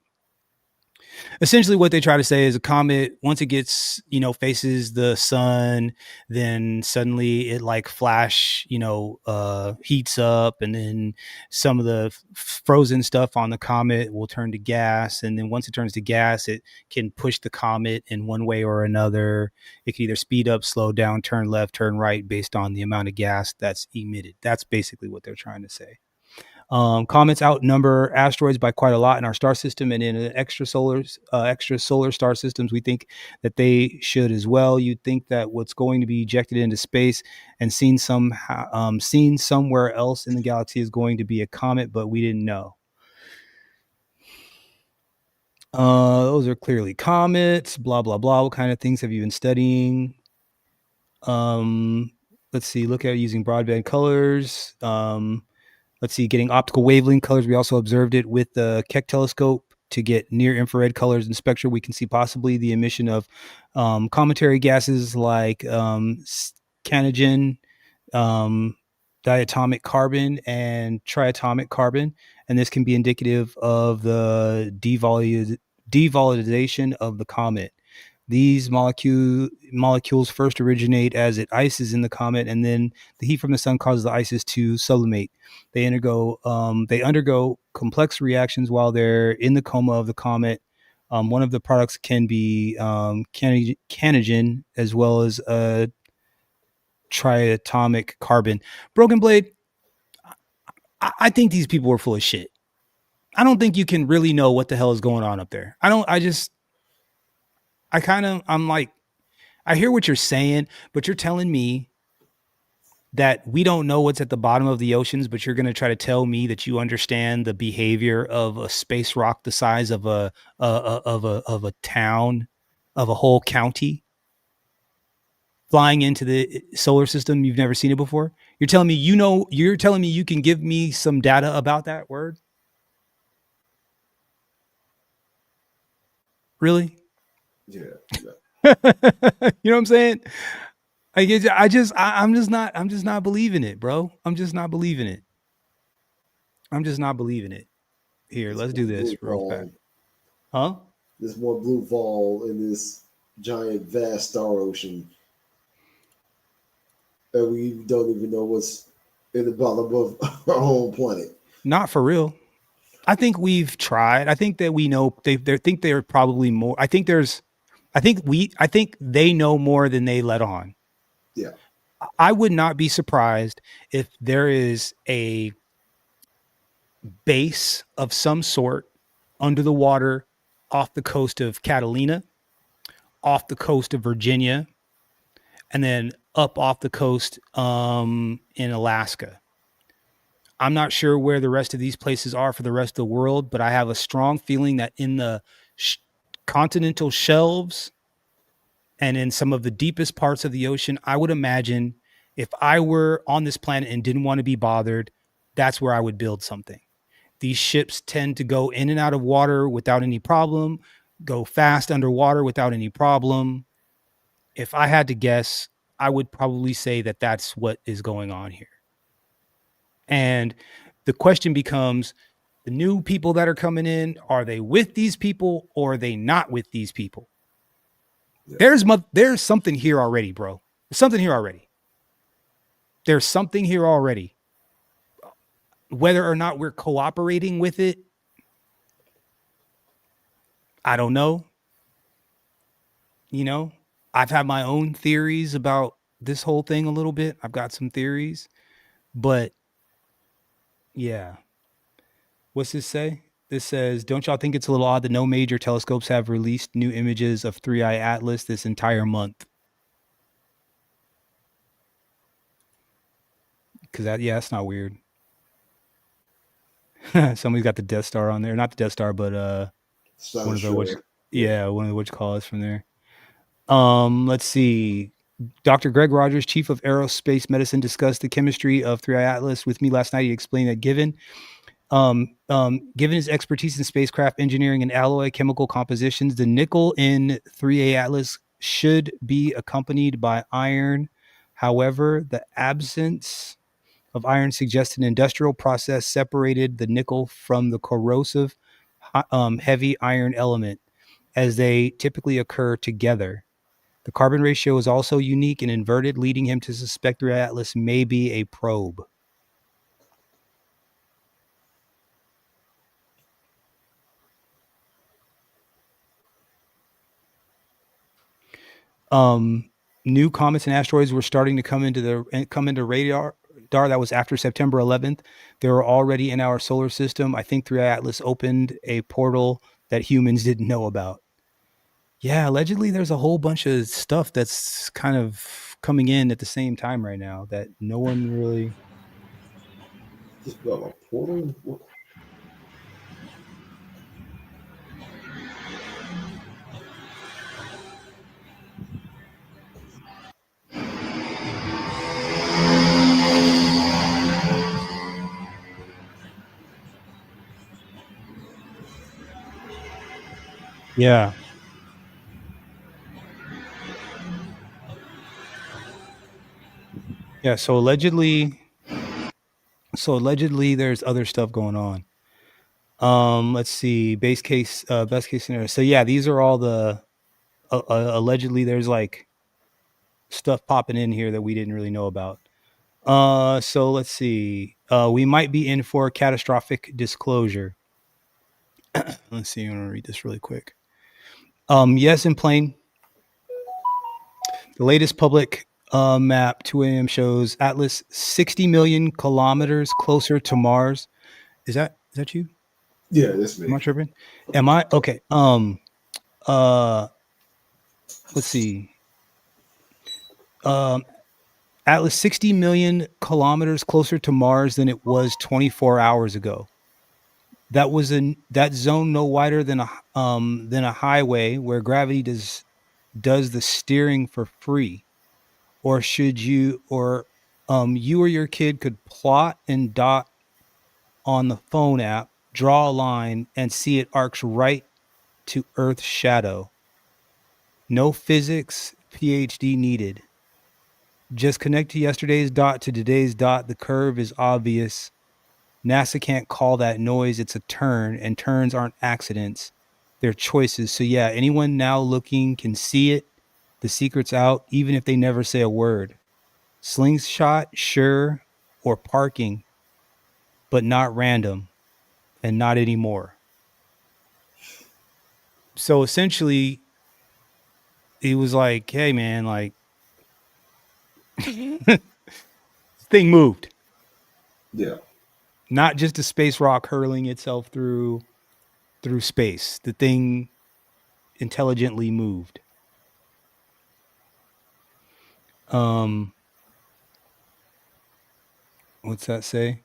Essentially what they try to say is a comet, once it gets, faces the sun, then suddenly it like flash, heats up, and then some of the frozen stuff on the comet will turn to gas, and then once it turns to gas, it can push the comet in one way or another. It can either speed up, slow down, turn left, turn right based on the amount of gas that's emitted. That's basically what they're trying to say. Comets outnumber asteroids by quite a lot in our star system, and in extra solar star systems, we think that they should as well. You'd think that what's going to be ejected into space and seen somewhere else in the galaxy is going to be a comet, but we didn't know. Those are clearly comets. Blah blah blah. What kind of things have you been studying? Let's see. Look at it using broadband colors. Let's see, getting optical wavelength colors. We also observed it with the Keck telescope to get near infrared colors in spectra. We can see possibly the emission of cometary gases like canogen, diatomic carbon, and triatomic carbon. And this can be indicative of the devolatilization of the comet. These molecules first originate as it ices in the comet, and then the heat from the sun causes the ices to sublimate. They undergo complex reactions while they're in the coma of the comet. One of the products can be canogen as well as triatomic carbon. Broken Blade, I think these people are full of shit. I don't think you can really know what the hell is going on up there. I'm like, I hear what you're saying, but you're telling me that we don't know what's at the bottom of the oceans, but you're going to try to tell me that you understand the behavior of a space rock the size of a town, of a whole county, flying into the solar system. You've never seen it before. You're telling me you're telling me you can give me some data about that word? Really? yeah. You know what I'm saying? I'm just not believing it, bro. I'm just not believing it. Here, There's let's more do this blue real fast. vol. Huh? There's more blue vol in this giant, vast star ocean, and we don't even know what's in the bottom of our own planet. Not for real. I think we've tried. I think that we know they think they're probably more. I think they know more than they let on. Yeah. I would not be surprised if there is a base of some sort under the water off the coast of Catalina, off the coast of Virginia, and then up off the coast in Alaska. I'm not sure where the rest of these places are for the rest of the world, but I have a strong feeling that in the continental shelves and in some of the deepest parts of the ocean, I would imagine if I were on this planet and didn't want to be bothered, that's where I would build something. These ships tend to go in and out of water without any problem, go fast underwater without any problem. If I had to guess, I would probably say that that's what is going on here. And the question becomes, the new people that are coming in, are they with these people or are they not with these people? Yeah. There's something here already, bro. There's something here already. Whether or not we're cooperating with it, I don't know. I've had my own theories about this whole thing a little bit. I've got some theories, but yeah. What's this say? This says, don't y'all think it's a little odd that no major telescopes have released new images of 3i Atlas this entire month? Because that's not weird. Somebody's got the Death Star on there. Not the Death Star, but one of the one of the whatchalls from there. Let's see. Dr. Greg Rogers, chief of aerospace medicine, discussed the chemistry of 3i Atlas with me last night. He explained that given his expertise in spacecraft engineering and alloy chemical compositions, the nickel in 3A Atlas should be accompanied by iron. However, the absence of iron suggests an industrial process separated the nickel from the corrosive heavy iron element, as they typically occur together. The carbon ratio is also unique and inverted, leading him to suspect 3I Atlas may be a probe. New comets and asteroids were starting to come into radar. That was after September 11th. They were already in our solar system. I think 3i Atlas opened a portal that humans didn't know about. Yeah, allegedly there's a whole bunch of stuff that's kind of coming in at the same time right now that no one really. Just got a portal. What? Yeah. Yeah, so allegedly there's other stuff going on. Let's see, best case scenario. So yeah, these are all the allegedly there's like stuff popping in here that we didn't really know about. So let's see. We might be in for catastrophic disclosure. Let's see. I'm gonna read this really quick. Yes, in plain. The latest public map, 2 a.m. shows Atlas 60 million kilometers closer to Mars. Is that you? Yeah, that's me. Am I tripping? Am I okay? Let's see. Atlas 60 million kilometers closer to Mars than it was 24 hours ago. That zone no wider than a highway where gravity does the steering for free. Or should you or your kid could plot and dot on the phone app, draw a line, and see it arcs right to Earth's shadow. No physics PhD needed. Just connect to yesterday's dot to today's dot. The curve is obvious. NASA can't call that noise. It's a turn, and turns aren't accidents. They're choices. So yeah, anyone now looking can see it. The secret's out, even if they never say a word. Slingshot, sure, or parking, but not random, and not anymore. So essentially, it was like, hey man, like thing moved. Yeah. Not just a space rock hurling itself through space. The thing intelligently moved. What's that say?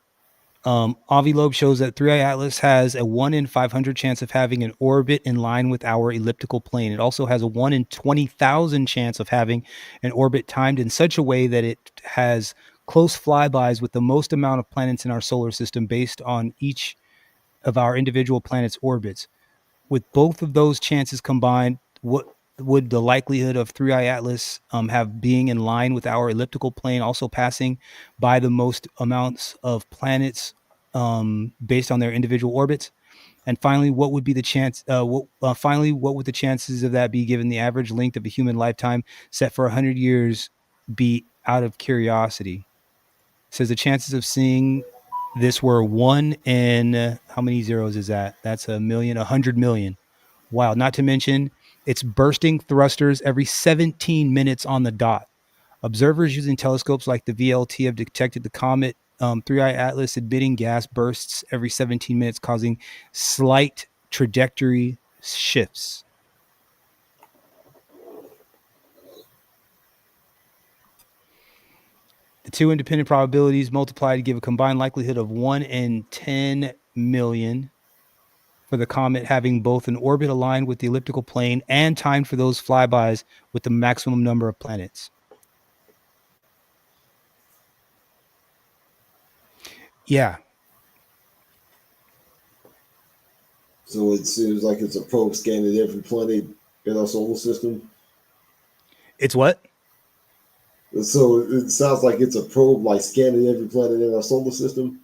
Avilobe shows that 3i Atlas has a 1 in 500 chance of having an orbit in line with our elliptical plane. It also has a 1 in 20,000 chance of having an orbit timed in such a way that it has close flybys with the most amount of planets in our solar system based on each of our individual planets' orbits. With both of those chances combined, what would the likelihood of 3i Atlas have being in line with our elliptical plane, also passing by the most amounts of planets based on their individual orbits? And finally, what would be the chance? What would the chances of that be given the average length of a human lifetime set for 100 years? Be out of curiosity. It says the chances of seeing this were 1 in how many zeros is that? That's 100 million. Wow. Not to mention it's bursting thrusters every 17 minutes on the dot. Observers using telescopes like the VLT have detected the comet 3i Atlas emitting gas bursts every 17 minutes, causing slight trajectory shifts. The two independent probabilities multiplied to give a combined likelihood of 1 in 10 million for the comet having both an orbit aligned with the elliptical plane and timed for those flybys with the maximum number of planets. Yeah. So it seems like it's a probe scanning every planet in our solar system. It's what? So it sounds like it's a probe like scanning every planet in our solar system.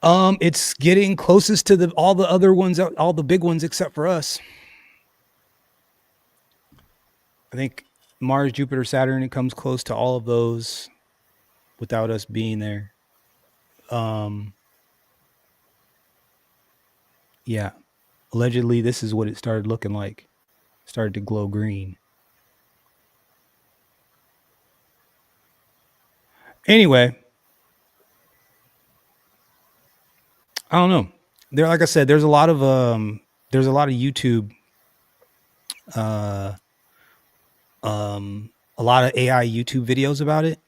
It's getting closest to all the other ones, all the big ones except for us. I think Mars, Jupiter, Saturn, it comes close to all of those without us being there. Yeah. Allegedly, this is what it started looking like. Started to glow green. Anyway, I don't know. There, like I said, there's a lot of YouTube, a lot of AI YouTube videos about it,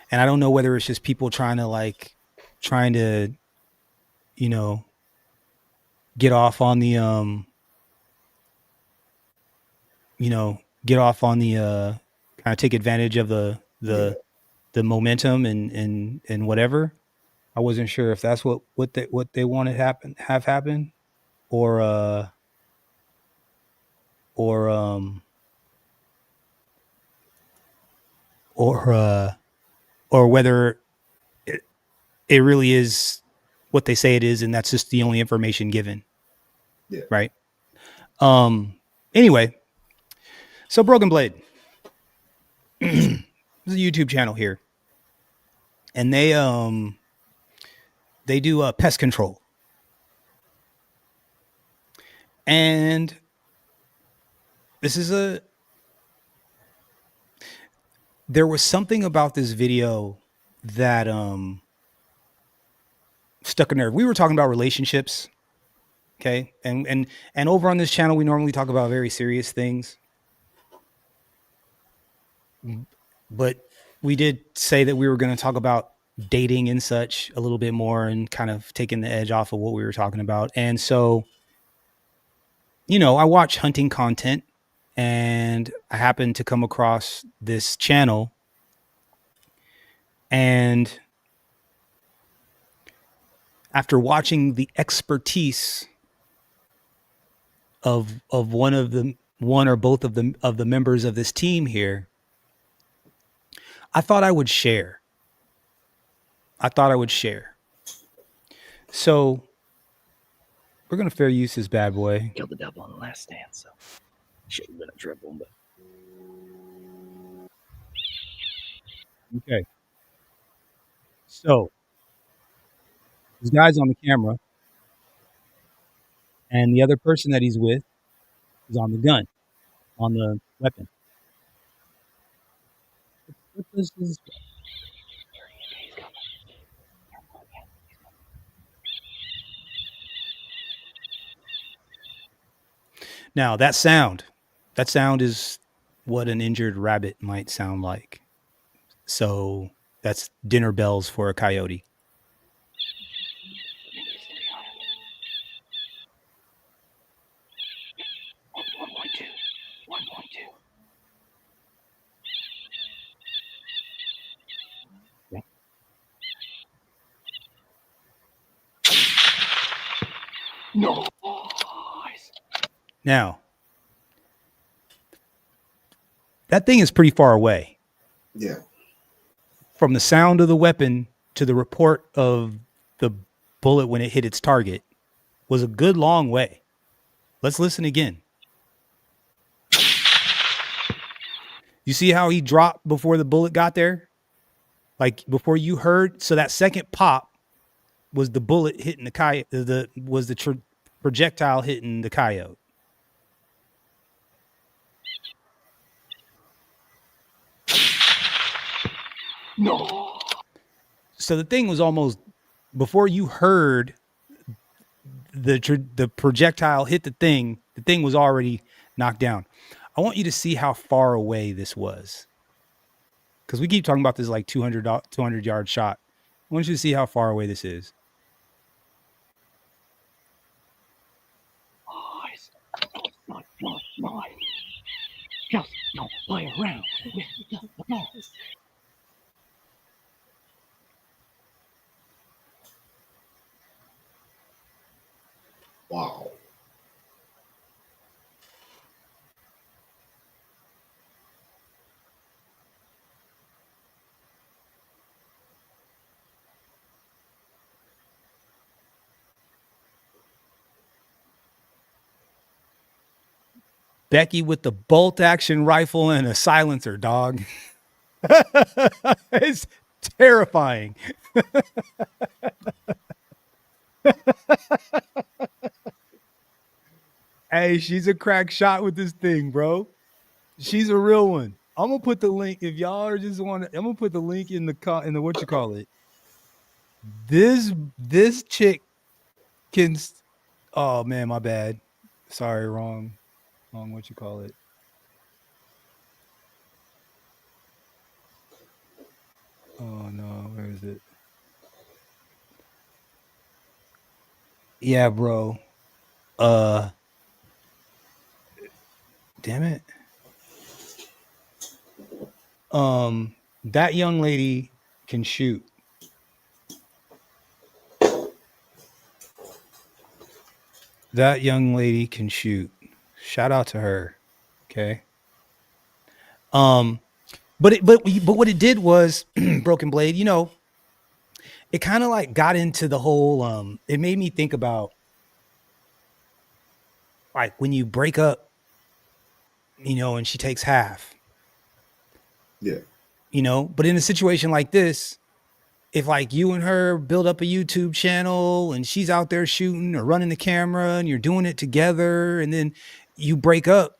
and I don't know whether it's just people trying to, you know, get off on the kind of take advantage of the momentum and whatever. I wasn't sure if that's what they wanted have happen, or whether it really is what they say it is, and that's just the only information given. Yeah. Right. Anyway, so Broken Blade. There's a YouTube channel here, and they do pest control, and there was something about this video that stuck a nerve. We were talking about relationships, okay, and over on this channel we normally talk about very serious things, but we did say that we were going to talk about dating and such a little bit more and kind of taking the edge off of what we were talking about. And so, I watch hunting content, and I happened to come across this channel, and after watching the expertise of one or both of the members of this team here, I thought I would share. So we're gonna fair use this bad boy. Killed the double on the last stand, so should have been a triple, but Okay. So this guy's on the camera, and the other person that he's with is on the gun, on the weapon. What does this? Now that sound is what an injured rabbit might sound like. So that's dinner bells for a coyote. no. Now, that thing is pretty far away. Yeah. From the sound of the weapon to the report of the bullet when it hit its target was a good long way. Let's listen again. You see how he dropped before the bullet got there? Like before you heard. So that second pop was the bullet hitting the coyote. Was the projectile hitting the coyote. No. So the thing was almost before you heard the projectile hit the thing was already knocked down. I want you to see how far away this was. Because we keep talking about this like 200 yard shot. I want you to see how far away this is. Boys. No. Just don't play around with the ball. Wow. Becky with the bolt action rifle and a silencer, dog. It's terrifying. Hey, she's a crack shot with this thing, bro. She's a real one. I'm gonna put the link if y'all are just want. I'm gonna put the link in the what you call it. This chick can. Oh man, my bad. Sorry, wrong. What you call it. Oh no, where is it? Yeah, bro. Damn it. That young lady can shoot. That young lady can shoot. Shout out to her. Okay. But what it did was Broken Blade, you know, it kind of like got into the whole it made me think about like when you break up, you know, and she takes half. Yeah. You know, but in a situation like this, if like you and her build up a YouTube channel and she's out there shooting or running the camera and you're doing it together and then you break up,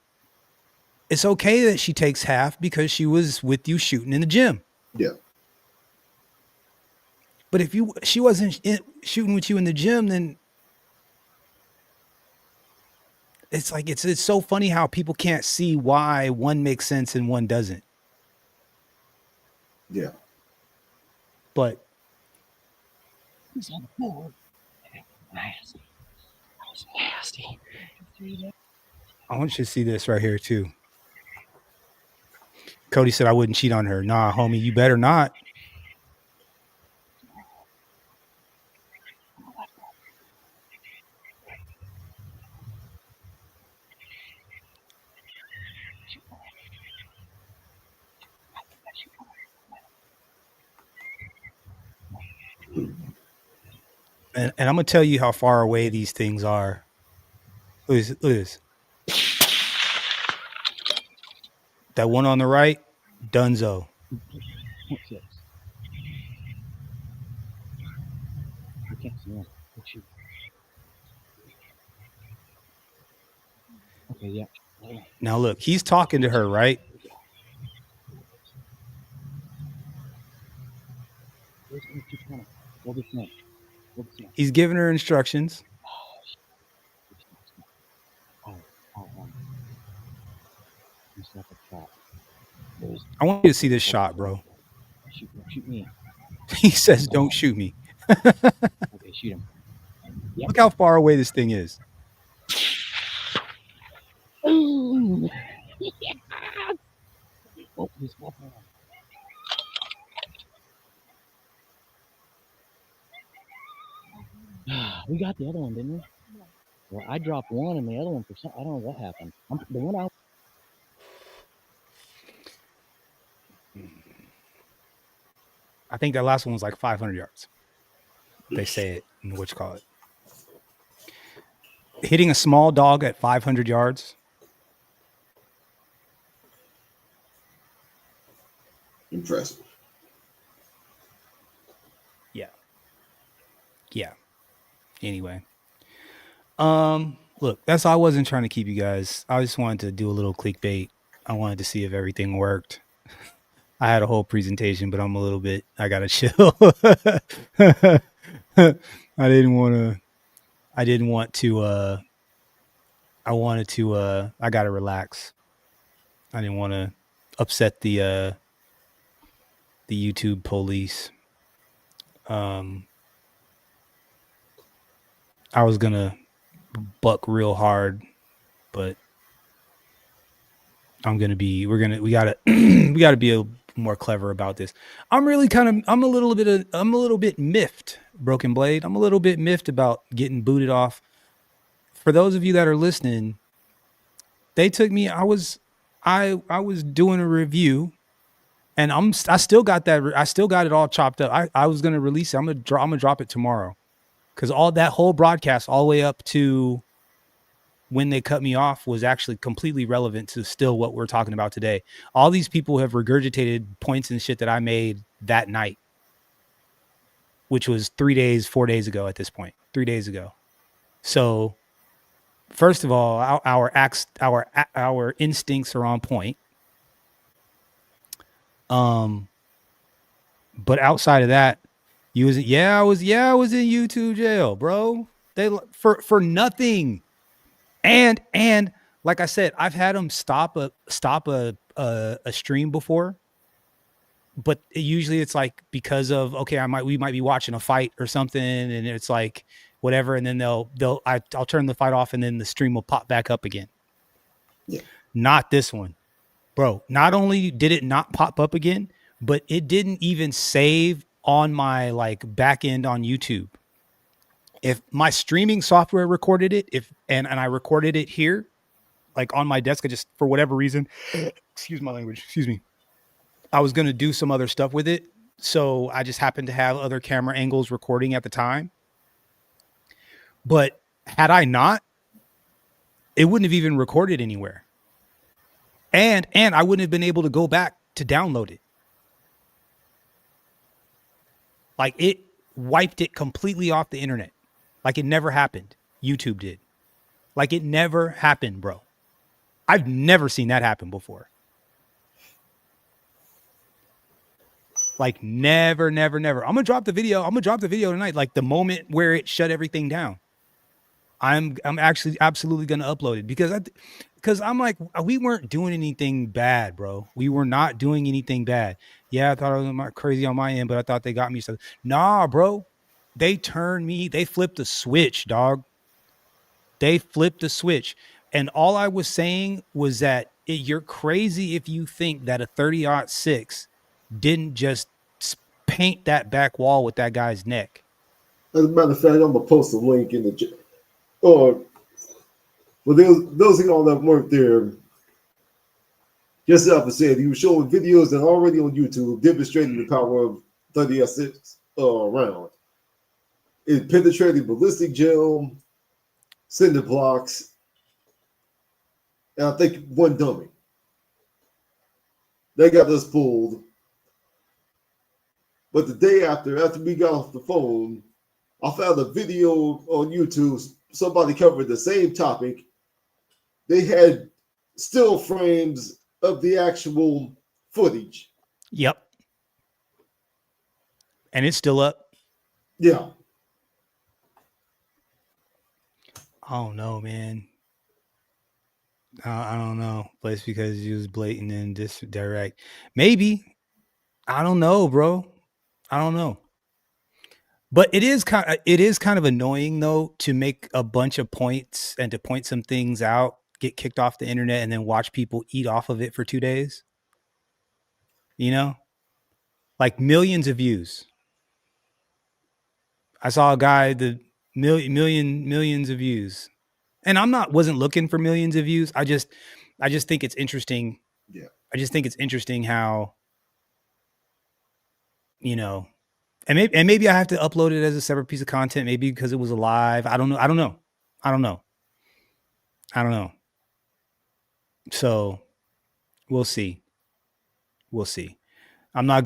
it's okay that she takes half because she was with you shooting in the gym. Yeah. But if she wasn't shooting with you in the gym, then it's like it's so funny how people can't see why one makes sense and one doesn't. Yeah. But He's on the board. Nasty. That was nasty. I want you to see this right here too. Cody said I wouldn't cheat on her. Nah, homie, you better not. And I'm gonna tell you how far away these things are. Look at this. That one on the right, Dunzo. What's this? I can't see him. What's you? Okay, yeah. Now look, he's talking to her, right? He's giving her instructions. I want you to see this shot, bro. Shoot me. He says, "Don't shoot me." Okay, shoot him. Yep. Look how far away this thing is. Ooh. Yeah. Oh, he's walking around. We got the other one, didn't we? Yeah. Well, I dropped one and the other one for some. I don't know what happened. The one out. I think that last one was like 500 yards. They say it in what you call it. Hitting a small dog at 500 yards. Impressive. Yeah. Anyway. Look, that's all. I wasn't trying to keep you guys. I just wanted to do a little clickbait. I wanted to see if everything worked. I had a whole presentation, but I'm a little bit. I gotta chill. I didn't want to. I didn't want to. I wanted to. I gotta relax. I didn't want to upset the YouTube police. I was gonna buck real hard, but I'm gonna be. We gotta. We gotta be a more clever about this. I'm really kind of. I'm a little bit miffed, Broken Blade. I'm a little bit miffed about getting booted off. For those of you that are listening, they took me. I was doing a review, and I still got that. I still got it all chopped up. I was gonna release it. I'm gonna drop it tomorrow, because all that whole broadcast, all the way up to when they cut me off, was actually completely relevant to still what we're talking about today. All these people have regurgitated points and shit that I made that night, which was 4 days ago at this point, 3 days ago. So first of all, our instincts are on point. But outside of that, I was in YouTube jail, bro. They for nothing. And like I said, I've had them stop a stream before, but usually it's like because of, okay, we might be watching a fight or something, and it's like whatever, and then I'll turn the fight off, and then the stream will pop back up again. Yeah. Not this one, bro. Not only did it not pop up again, but it didn't even save on my like back end on YouTube. If my streaming software recorded it, and I recorded it here, like on my desk, I just, for whatever reason, excuse my language, excuse me, I was going to do some other stuff with it. So I just happened to have other camera angles recording at the time. But had I not, it wouldn't have even recorded anywhere. And I wouldn't have been able to go back to download it. Like, it wiped it completely off the internet. Like it never happened. YouTube did. Like it never happened, bro. I've never seen that happen before. Like never. I'm gonna drop the video. Tonight. Like the moment where it shut everything down. I'm actually absolutely gonna upload it because I'm like, we weren't doing anything bad, bro. We were not doing anything bad. Yeah, I thought I was crazy on my end, but I thought they got me. So nah, bro. They flipped the switch, dog. They flipped the switch. And all I was saying was that you're crazy if you think that a 30-06 didn't just paint that back wall with that guy's neck. As a matter of fact, I'm gonna post a link in the or for those of y'all that weren't there. Just as I said, he was showing videos that are already on YouTube demonstrating the power of 30-06 round. It penetrated ballistic gel, cinder blocks, and I think one dummy. They got us pulled. But the day after we got off the phone, I found a video on YouTube. Somebody covered the same topic. They had still frames of the actual footage. Yep. And it's still up. Yeah. I don't know, man. I don't know, but it's because he was blatant and just direct. Maybe. I don't know, bro. I don't know. But it is kind of annoying though to make a bunch of points and to point some things out, get kicked off the internet, and then watch people eat off of it for 2 days. You know, like millions of views. I saw a guy millions of views, and wasn't looking for millions of views. I just think it's interesting. Yeah. I just think it's interesting how, you know. And maybe I have to upload it as a separate piece of content, maybe because it was a live. I don't know. So we'll see. I'm not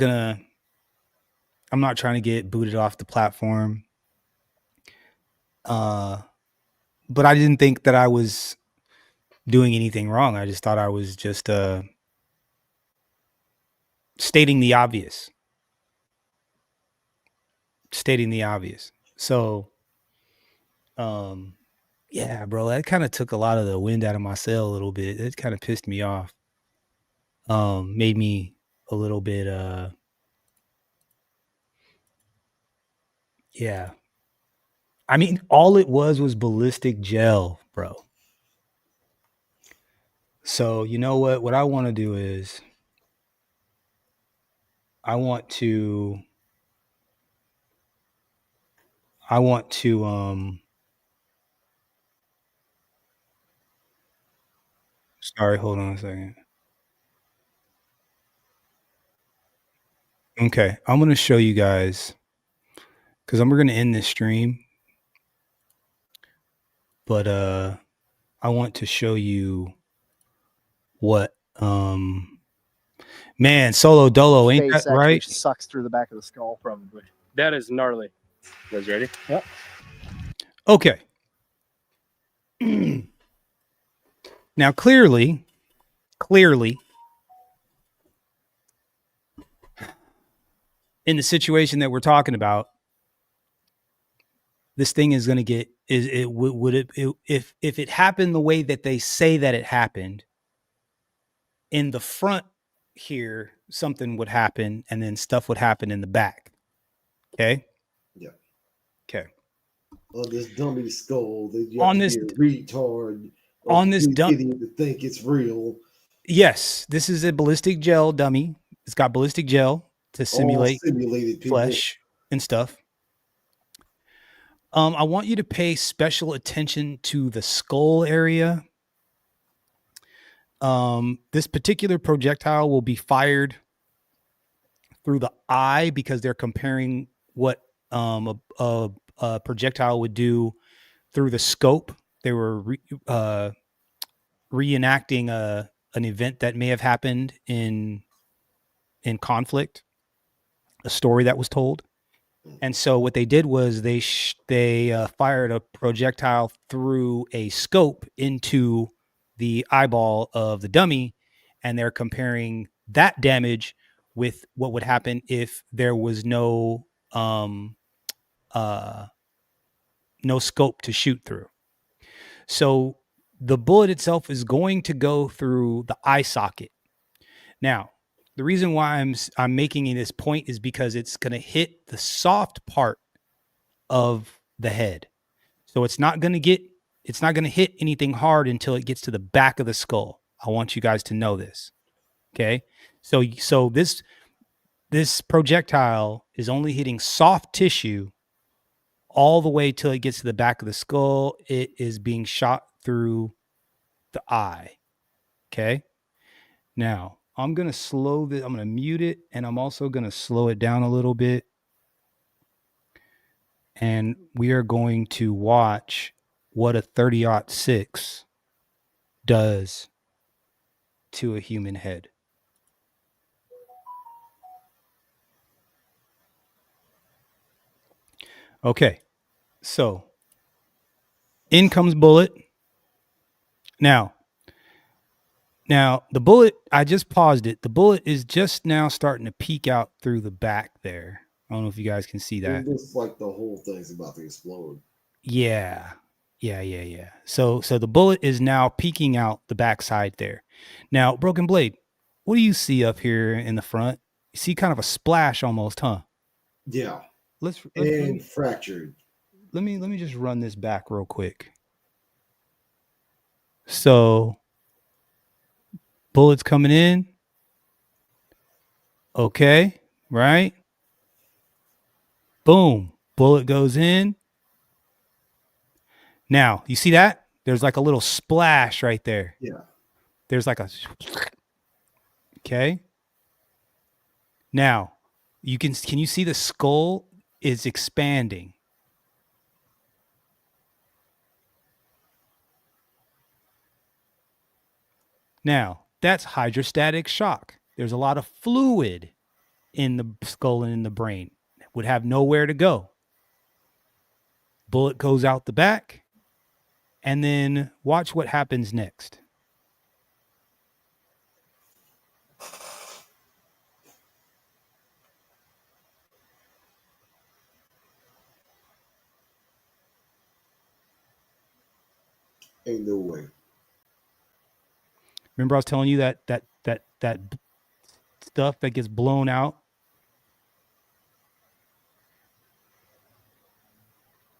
trying to get booted off the platform. But I didn't think that I was doing anything wrong. I just thought I was just stating the obvious. So, yeah, bro, that kind of took a lot of the wind out of my sail a little bit. It kind of pissed me off. Made me a little bit, yeah. I mean, all it was ballistic gel, bro. So, you know what? What I want to do is I want to sorry, hold on a second. Okay, I'm going to show you guys cuz we're going to end this stream, but I want to show you what man, Solo Dolo, ain't Face that right? actually sucks through the back of the skull, probably. That is gnarly. You guys ready? Yep. Okay. Now clearly in the situation that we're talking about, this thing is going to get if it happened the way that they say that it happened, in the front here something would happen and then stuff would happen in the back. Okay? Yeah. Okay. On this dummy skull, that you On have this to be a retard or on this idiot to think it's real. Yes, this is a ballistic gel dummy. It's got ballistic gel to simulate All simulated people. flesh and stuff. I want you to pay special attention to the skull area. This particular projectile will be fired through the eye because they're comparing what a projectile would do through the scope. They were reenacting an event that may have happened in conflict, a story that was told. And so what they did was they fired a projectile through a scope into the eyeball of the dummy, and they're comparing that damage with what would happen if there was no scope to shoot through. So the bullet itself is going to go through the eye socket. Now, the reason why I'm making this point is because it's going to hit the soft part of the head. So it's not going to hit anything hard until it gets to the back of the skull. I want you guys to know this. Okay? So this projectile is only hitting soft tissue all the way till it gets to the back of the skull. It is being shot through the eye. Okay? Now, I'm going to mute it, and I'm also going to slow it down a little bit. And we are going to watch what a 30-06 does to a human head. Okay, so in comes bullet. Now the bullet, I just paused it. The bullet is just now starting to peek out through the back there. I don't know if you guys can see that. It looks like the whole thing's about to explode. Yeah. So the bullet is now peeking out the backside there. Now, Broken Blade, what do you see up here in the front? You see kind of a splash almost, huh? Yeah. Let's fractured. Let me just run this back real quick. So bullets coming in. Okay, right? Boom. Bullet goes in. Now, you see that? There's like a little splash right there. Yeah. There's like a... Okay. Now, can you see the skull is expanding? Now, that's hydrostatic shock. There's a lot of fluid in the skull and in the brain. It would have nowhere to go. Bullet goes out the back, and then watch what happens next. Ain't no way. Remember I was telling you that stuff that gets blown out?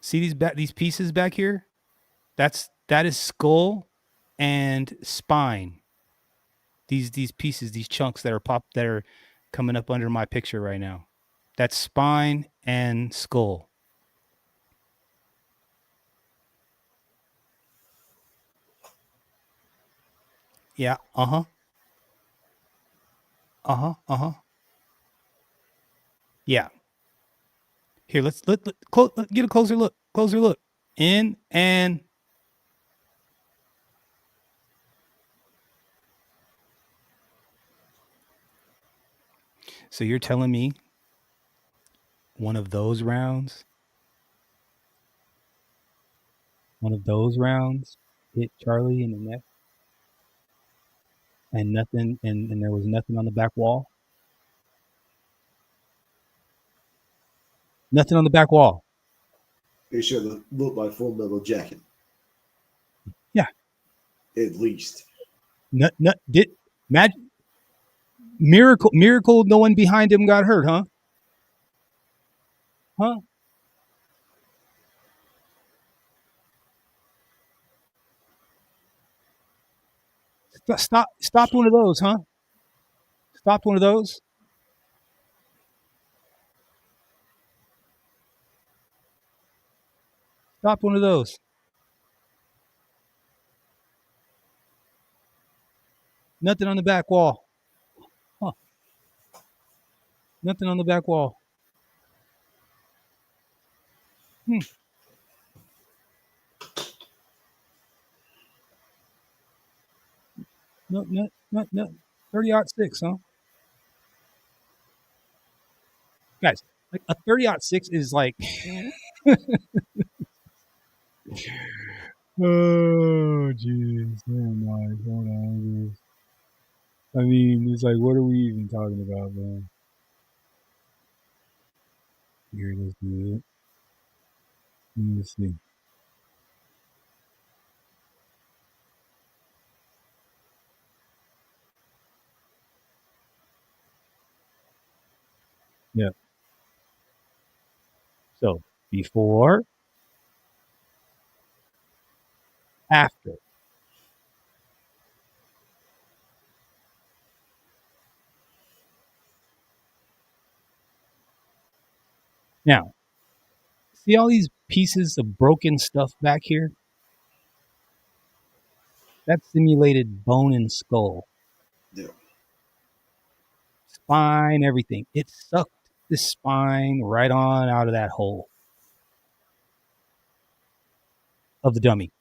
See these pieces back here? That is skull and spine. These pieces, these chunks that are coming up under my picture right now. That's spine and skull. Yeah. Uh-huh. Uh-huh. Uh-huh. Yeah. Here, let's get a closer look. Closer look. In and so you're telling me one of those rounds hit Charlie in the neck and nothing and there was nothing on the back wall? Nothing on the back wall. It should have looked like Full Metal Jacket. Yeah. At least. Miracle no one behind him got hurt, huh? Huh? Stopped one of those, huh? Stopped one of those. Stopped one of those. Nothing on the back wall. Huh. Nothing on the back wall. No. 30-06, huh? Guys, like a 30-06 is like oh jeez. Oh my, hold on. I mean, it's like, what are we even talking about, man? Here, let's do it. Let's see. Yeah. So before, after. Now, see all these pieces of broken stuff back here? That's simulated bone and skull. Yeah. Spine, everything. It sucked the spine right on out of that hole of the dummy.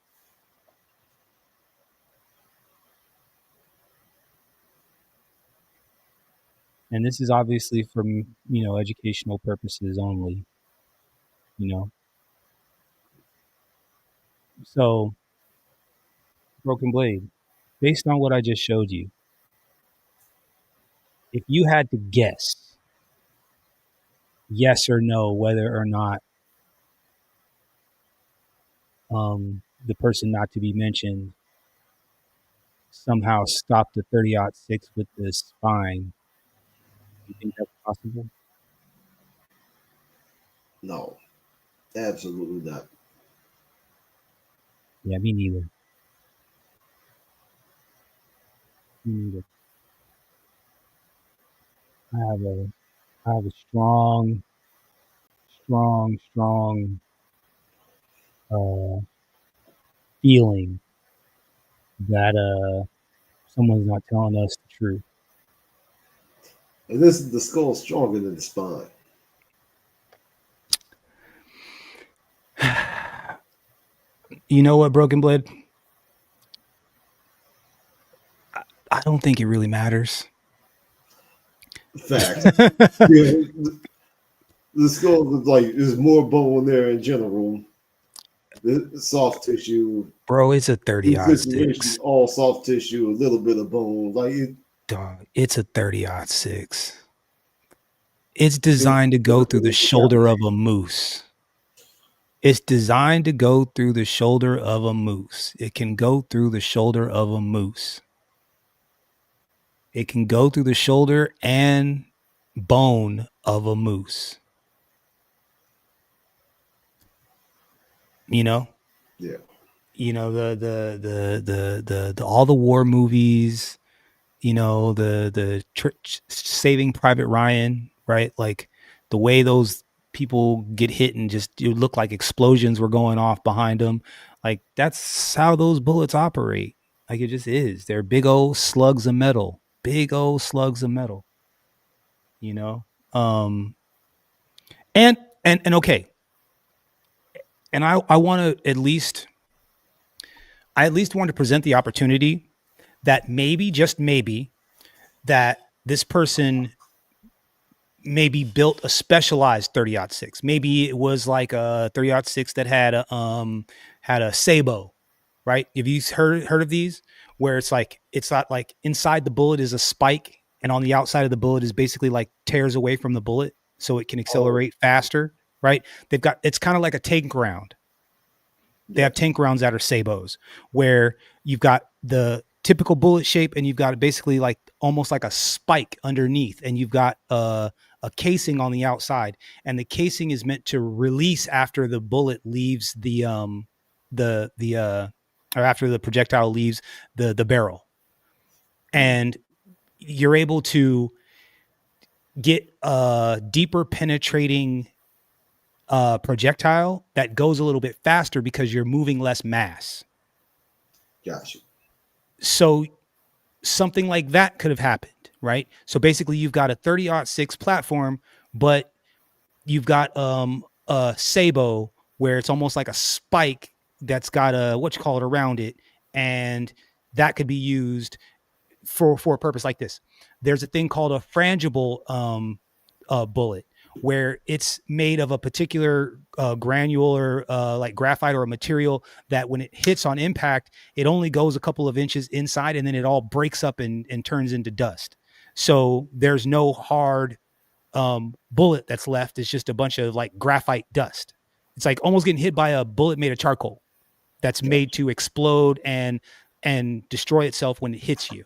And this is obviously from, educational purposes only, So, Broken Blade, based on what I just showed you, if you had to guess yes or no whether or not the person not to be mentioned somehow stopped the 30-06 with the spine, do you think that's possible? No. Absolutely not. Yeah, me neither. I have a strong feeling that someone's not telling us the truth. And this is the skull stronger than the spine. You know what, Broken Blade? I don't think it really matters. Fact. The skull is more bone there in general. The soft tissue. Bro, it's a 30-06. All soft tissue, a little bit of bone. Dog, it's a 30-06. It's designed to go through the shoulder of a moose. It's designed to go through the shoulder of a moose. It can go through the shoulder of a moose. It can go through the shoulder and bone of a moose. You know? Yeah. You know, the all the war movies, you know, the Saving Private Ryan, right? Like the way those people get hit and just it look like explosions were going off behind them. Like that's how those bullets operate. Like it just is. They're big old slugs of metal. Big old slugs of metal. You know? And okay. And I want to at least want to present the opportunity that maybe, just maybe, that this person maybe built a specialized 30-06. Maybe it was like a 30-06 that had a sabot, right? Have you heard of these? Where it's not like inside the bullet is a spike, and on the outside of the bullet is basically like tears away from the bullet, so it can accelerate faster, right? It's kind of like a tank round. They have tank rounds that are sabots, where you've got the typical bullet shape and you've got basically like almost like a spike underneath, and you've got a casing on the outside, and the casing is meant to release after the bullet leaves or after the projectile leaves the barrel, and you're able to get a deeper penetrating projectile that goes a little bit faster because you're moving less mass. Gotcha. So something like that could have happened, right? So basically you've got a 30-06 platform, but you've got a sabot where it's almost like a spike that's got a around it, and that could be used for a purpose like this. There's a thing called a frangible bullet, where it's made of a particular granular like graphite or a material that when it hits on impact, it only goes a couple of inches inside and then it all breaks up and turns into dust. So there's no hard bullet that's left. It's just a bunch of like graphite dust. It's like almost getting hit by a bullet made of charcoal that's made to explode and destroy itself when it hits you.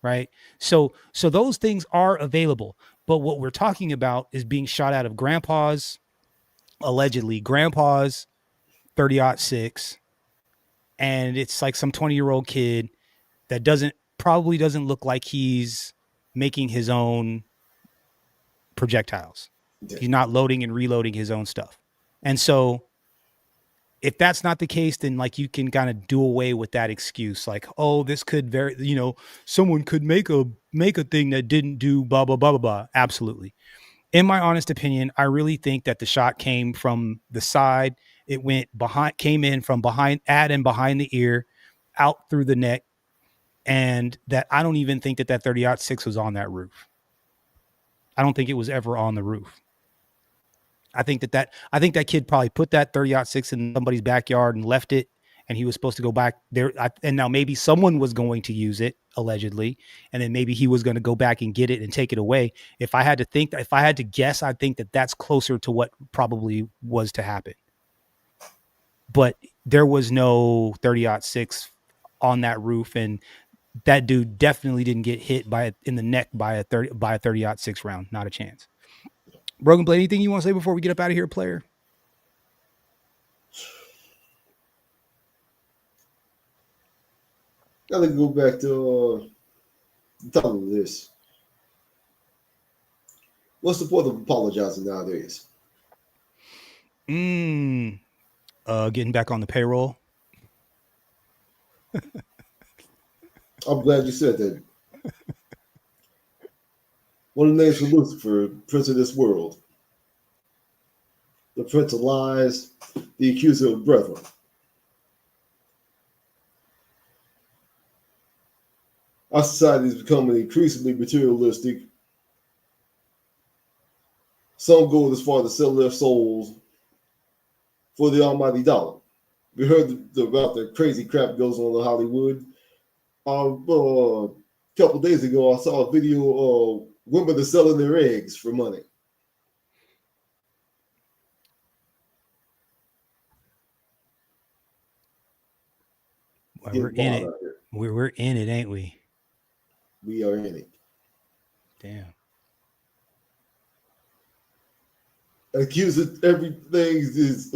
Right. So those things are available. But what we're talking about is being shot out of allegedly grandpa's 30-06. And it's like some 20-year-old kid that probably doesn't look like he's making his own projectiles. He's not loading and reloading his own stuff. And so if that's not the case, then like you can kind of do away with that excuse. Like, oh, this could someone could make a thing that didn't do blah, blah, blah, blah, blah. Absolutely. In my honest opinion, I really think that the shot came from the side. It came in from behind the ear, out through the neck. And that I don't even think that 30-06 was on that roof. I don't think it was ever on the roof. I think that kid probably put that 30-06 in somebody's backyard and left it, and he was supposed to go back there. And now maybe someone was going to use it allegedly, and then maybe he was going to go back and get it and take it away. If I had to guess, I think that that's closer to what probably was to happen. But there was no 30-06 on that roof, and that dude definitely didn't get hit in the neck by a 30-06 round. Not a chance. Brogan Blade, anything you want to say before we get up out of here, player? Gotta go back to the top of this. What's the point of apologizing nowadays? Getting back on the payroll. I'm glad you said that. One of the names for Lucifer, Prince of this world. The Prince of Lies, the accuser of brethren. Our society is becoming increasingly materialistic. Some go as far to sell their souls for the almighty dollar. We heard about the crazy crap goes on in Hollywood. A couple of days ago, I saw a video of women are selling their eggs for money. We're in it. We're in it, ain't we? We are in it. Damn. Everything is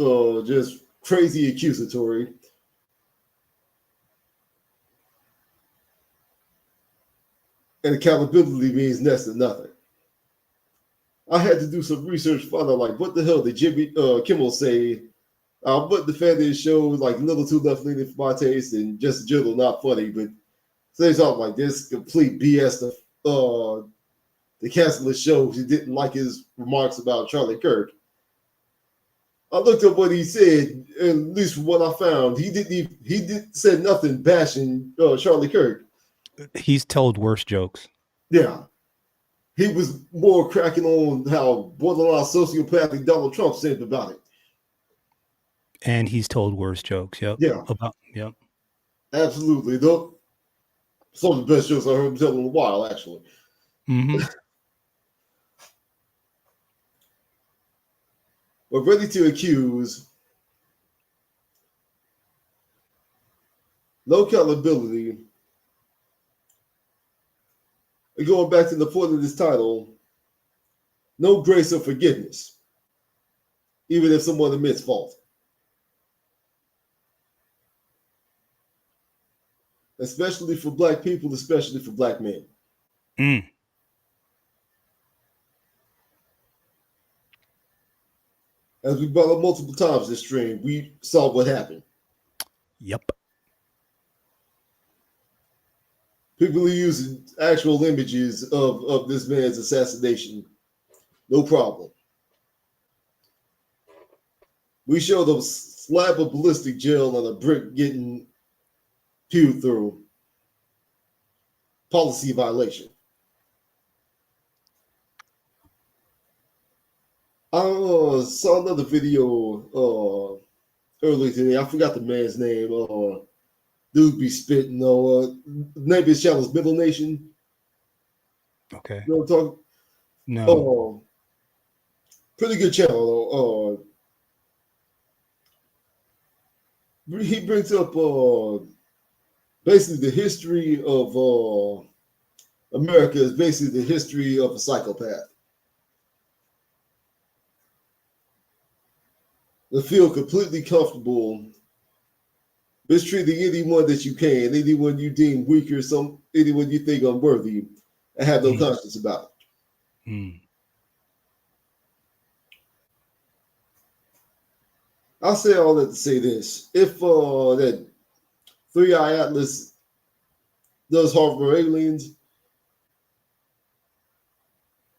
just crazy accusatory. And accountability means next to nothing. I had to do some research, find out like what the hell did Jimmy Kimmel say. But the fan of his show was like a little too left leaning for my taste and just in general not funny. But say something like this complete BS to cancel the show. He didn't like his remarks about Charlie Kirk. I looked up what he said, and at least from what I found, he didn't said nothing bashing Charlie Kirk. He's told worse jokes. Yeah. He was more cracking on how borderline sociopathic Donald Trump said about it. And he's told worse jokes. Yep. Yeah. Yep. Absolutely. Though some of the best jokes I heard him tell in a while, actually. Mm-hmm. But ready to accuse, no accountability, and going back to the point of this title, no grace or forgiveness, even if someone admits fault. Especially for black people, especially for black men. Mm. As we brought up multiple times this stream, we saw what happened. Yep. People are using actual images of this man's assassination. No problem. We showed a slab of ballistic gel and a brick getting pewed through. Policy violation. I saw another video earlier today. I forgot the man's name. Dude be spitting. Name of his channel is Middle Nation. Okay. You know what I'm talking? No. Pretty good channel. He brings up basically the history of America is basically the history of a psychopath. To feel completely comfortable mistreating anyone that you can, anyone you deem weak or anyone you think unworthy, and have no conscience about it. Mm. I'll say all that to say this. If that 3-Eye Atlas does harbor aliens,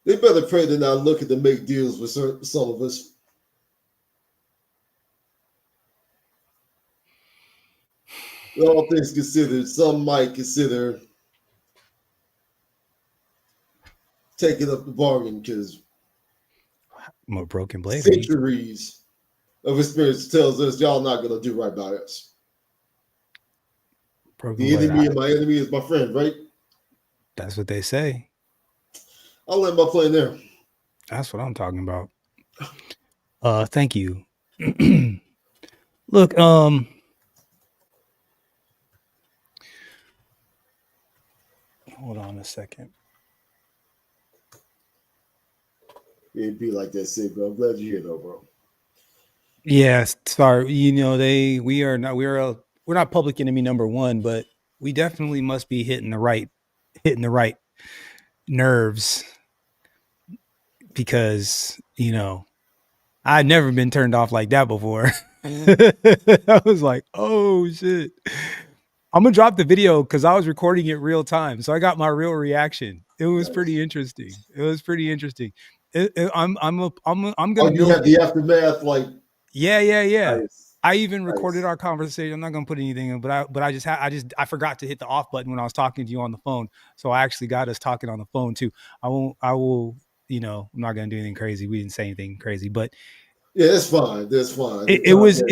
they better pray they're not looking to make deals with some of us. All things considered, some might consider taking up the bargain because More broken blade. centuries of experience tells us y'all not going to do right by us. Broken The blade. enemy of my enemy is my friend, right? That's what they say. I'll let my plane there. That's what I'm talking about. Thank you. Look, hold on a second. It'd be like that, Sid, bro. I'm glad you're here, though, bro. Yes, sorry. We're not public enemy number one, but we definitely must be hitting the right nerves because I'd never been turned off like that before. I was like, oh shit. I'm gonna drop the video because I was recording it real time, so I got my real reaction. It was pretty interesting. I'm gonna. You have the aftermath, like. Yeah. Nice. I even recorded our conversation. I'm not gonna put anything in, but I forgot to hit the off button when I was talking to you on the phone. So I actually got us talking on the phone too. I will. I'm not gonna do anything crazy. We didn't say anything crazy, but yeah, that's fine. It was a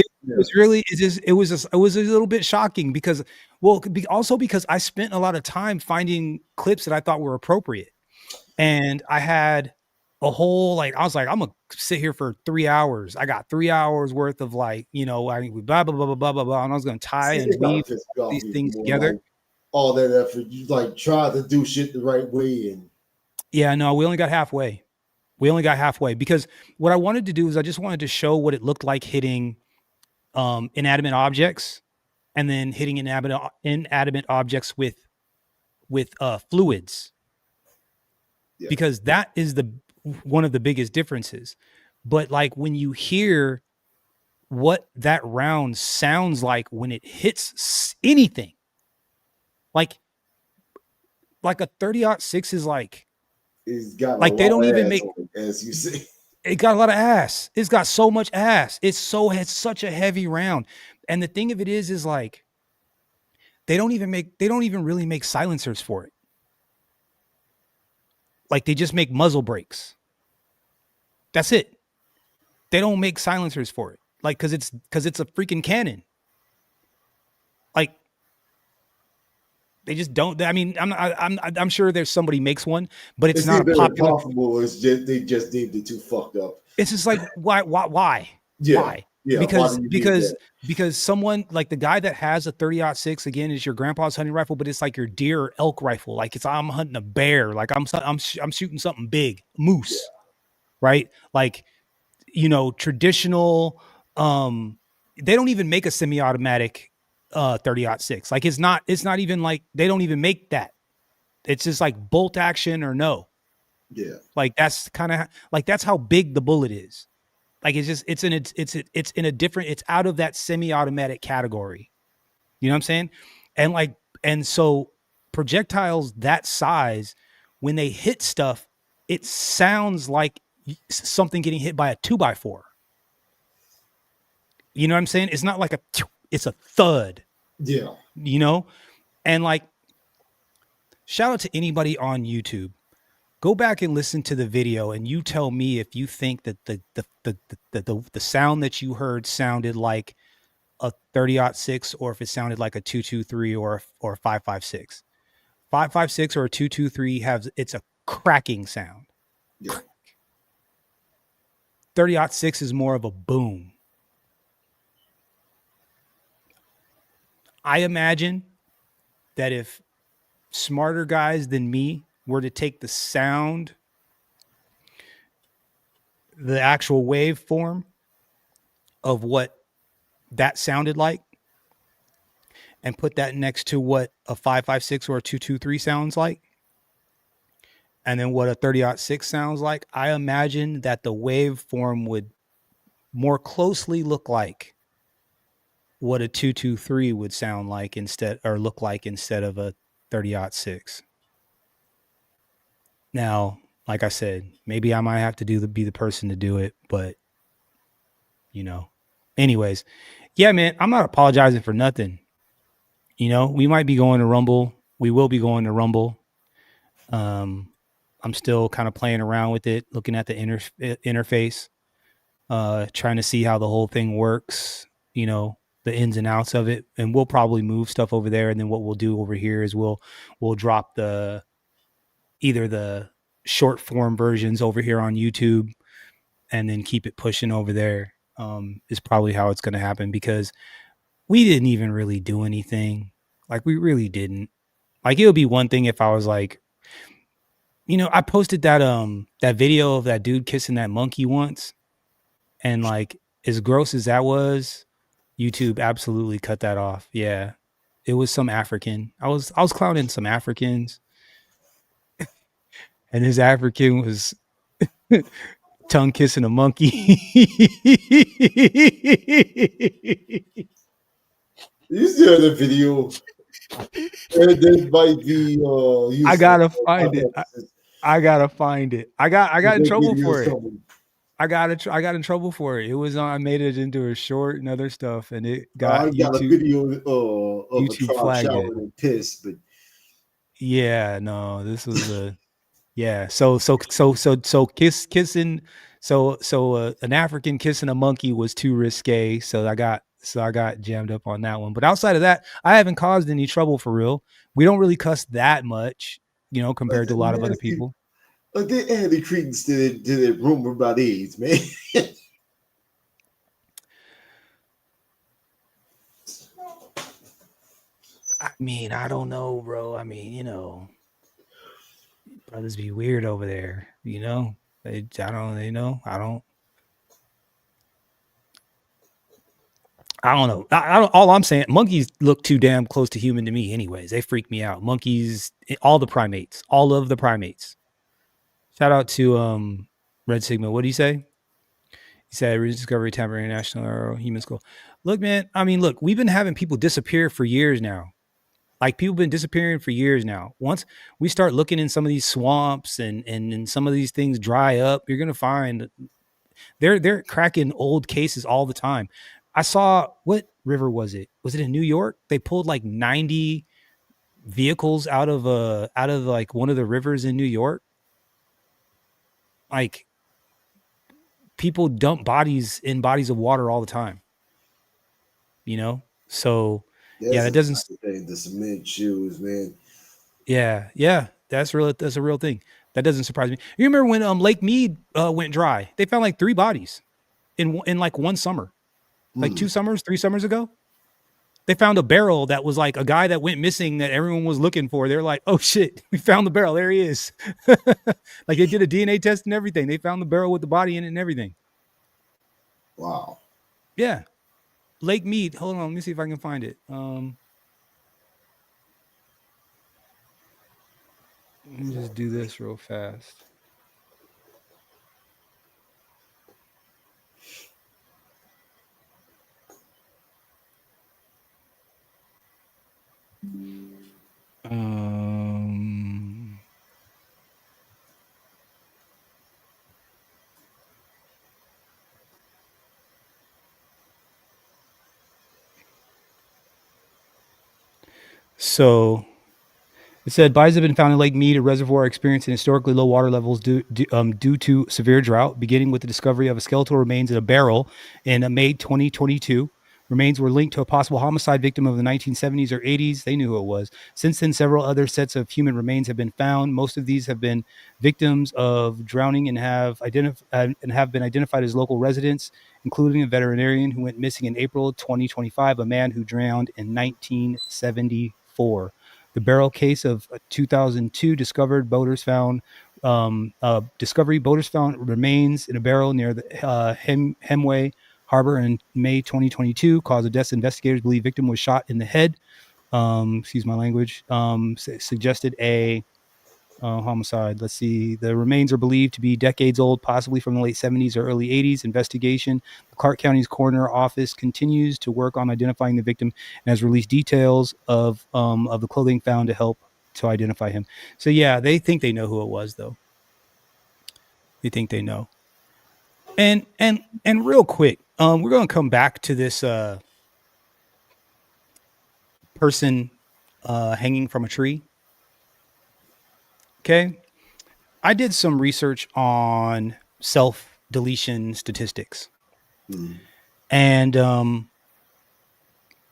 little bit shocking because I spent a lot of time finding clips that I thought were appropriate, and I had a whole, like, I was like, I'm gonna sit here for 3 hours. I got 3 hours worth of, like, you know, I blah blah blah blah blah blah blah, and I was gonna tie See, and it gotta weave piss me off these even things more. together. Like, all that effort, you like try to do shit the right way, and Yeah, no, we only got halfway. We only got halfway because what I wanted to do is I just wanted to show what it looked like hitting inanimate objects, and then hitting inanimate objects with fluids, yeah, because that is the one of the biggest differences. But like when you hear what that round sounds like when it hits anything, like a 30-06 is like it's got a they lot don't of even ass make on it, as you say. it got a lot of ass. It's got so much ass. It's such a heavy round. And the thing of it is like they don't even really make silencers for it. Like they just make muzzle brakes. That's it. They don't make silencers for it. Like cuz it's a freaking cannon. Like they just don't. I mean, I'm sure there's somebody makes one, but it's not a either popular. impossible, or it's just they just deemed it too fucked up. It's just like why? Yeah, Why? yeah. Why do you need that? Because someone like the guy that has a 30-06 again is your grandpa's hunting rifle, but it's like your deer or elk rifle. Like I'm hunting a bear. Like I'm shooting something big, moose, right? Like, you know, traditional. They don't even make a semi-automatic 30-06. Like it's not even like they don't even make that. It's just like bolt action or no. Yeah, Like that's kind of like that's how big the bullet is. Like it's in a different, it's out of that semi-automatic category. You know what I'm saying? And so projectiles that size, when they hit stuff, it sounds like something getting hit by a 2x4. You know what I'm saying? It's not like it's a thud. yeah. You know? And like, shout out to anybody on YouTube. Go back and listen to the video, and you tell me if you think that the sound that you heard sounded like a 30-06 or if it sounded like a 223 or a 5.56. 5.56 or a 223 it's a cracking sound. Yeah. 30-06 is more of a boom. I imagine that if smarter guys than me were to take the sound, the actual waveform of what that sounded like, and put that next to what a 5.56 or a 223 sounds like, and then what a 30-06 sounds like, I imagine that the waveform would more closely look like what a 223 would sound like instead of a 30-06. Now, like I said, maybe I might have to be the person to do it, but you know. Anyways, yeah, man, I'm not apologizing for nothing. You know, we might be going to Rumble. We will be going to Rumble. I'm still kind of playing around with it, looking at the interface, trying to see how the whole thing works, you know, the ins and outs of it. And we'll probably move stuff over there. And then what we'll do over here is we'll drop either the short form versions over here on YouTube and then keep it pushing over there. Is probably how it's going to happen, because we didn't even really do anything. Like we really didn't. Like it would be one thing if I was like, you know, I posted that video of that dude kissing that monkey once, and like as gross as that was, YouTube absolutely cut that off. Yeah. It was some African. I was clowning some Africans. And his African was tongue kissing a monkey. You see the video? There might be. I gotta find it. I gotta find it. I got in trouble for it. I got in trouble for it. It was I made it into a short and other stuff, and it got I got YouTube, a video of YouTube a flagged child it. showering and piss, but Yeah, no, this was a yeah. So kissing. So an African kissing a monkey was too risque. So I got jammed up on that one. But outside of that, I haven't caused any trouble for real. We don't really cuss that much, you know, compared to a lot of other people. Like they added credence to the rumor about AIDS, man. I mean, I don't know, bro. I mean, brothers be weird over there, I don't know. I don't. All I'm saying, monkeys look too damn close to human to me. Anyways, they freak me out. Monkeys, all of the primates. Shout out to Red Sigma. What do you say? He said rediscovery Tampa International Human School. Look, man. I mean, look, we've been having people disappear for years now. Like people been disappearing for years now. Once we start looking in some of these swamps and some of these things dry up, you're gonna find they're cracking old cases all the time. I saw, what river was it? Was it in New York? They pulled like 90 vehicles out of like one of the rivers in New York. Like people dump bodies in bodies of water all the time. So yeah, that doesn't. The cement shoes, man. Yeah, that's real. That's a real thing. That doesn't surprise me. You remember when Lake Mead went dry? They found like 3 bodies in like one summer, like 2 summers, 3 summers ago. They found a barrel that was like a guy that went missing that everyone was looking for. They're like, oh shit, we found the barrel. There he is. Like they did a DNA test and everything. They found the barrel with the body in it and everything. Wow. Yeah. Lake Mead. Hold on, let me see if I can find it. Let me just do this real fast. So it said bodies have been found in Lake Mead, a reservoir experiencing historically low water levels due to severe drought, beginning with the discovery of a skeletal remains in a barrel in May 2022. Remains were linked to a possible homicide victim of the 1970s or 80s. They knew who it was. Since then, several other sets of human remains have been found. Most of these have been victims of drowning and have been identified as local residents, including a veterinarian who went missing in April 2025, a man who drowned in 1974. The barrel case of 2002 discovery boaters found remains in a barrel near the Hemway Harbor in May 2022. Cause of death, investigators believe victim was shot in the head. Excuse my language. Suggested a homicide. Let's see. The remains are believed to be decades old, possibly from the late 70s or early 80s. Investigation. The Clark County's coroner office continues to work on identifying the victim and has released details of the clothing found to help to identify him. So yeah, they think they know who it was, though. They think they know. And real quick, we're going to come back to this person hanging from a tree. Okay. I did some research on self-deletion statistics. And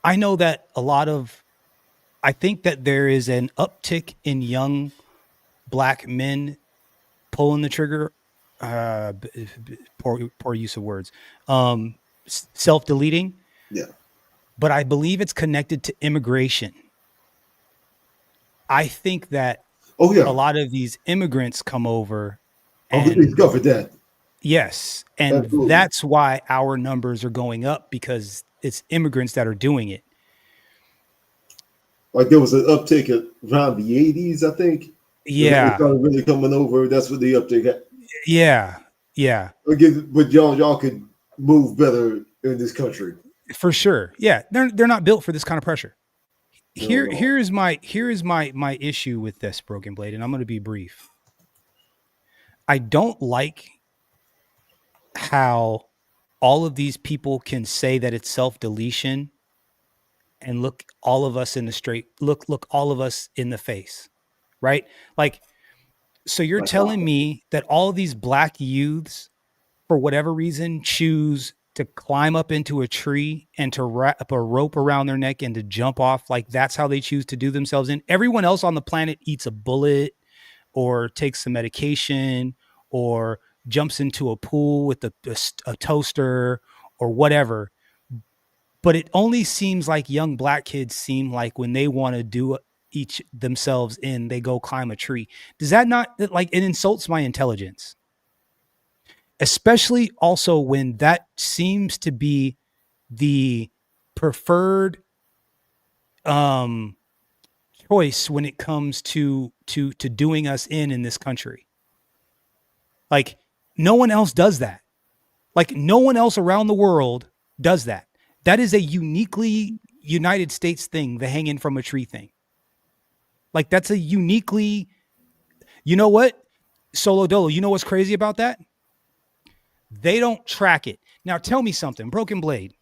I know that I think that there is an uptick in young Black men pulling the trigger. Poor use of words. Self-deleting. Yeah. But I believe it's connected to immigration. I think that a lot of these immigrants come over. And we discovered that. Yes. And absolutely. That's why our numbers are going up, because it's immigrants that are doing it. Like there was an uptick around the 80s, I think. Yeah. Started really coming over. That's what the uptick had. Yeah. Yeah. But y'all could move better in this country. For sure. Yeah. They're not built for this kind of pressure. Here is my issue with this, Broken Blade, and I'm going to be brief. I don't like how all of these people can say that it's self-deletion and look all of us in the face, right? Like, so you're telling me that all of these Black youths, for whatever reason, choose to climb up into a tree and to wrap a rope around their neck and to jump off, like that's how they choose to do themselves in. Everyone else on the planet eats a bullet, or takes some medication or jumps into a pool with a toaster or whatever. But it only seems like young black kids seem like when they want to do each themselves in, they go climb a tree. Does that not, like, it insults my intelligence? Especially also when that seems to be the preferred choice when it comes to doing us in this country. Like, no one else does that. Like, no one else around the world does that. That is a uniquely United States thing, the hanging from a tree thing. Like, that's a uniquely, you know what? Solo Dolo, you know what's crazy about that? They don't track it. Now tell me something, Broken Blade.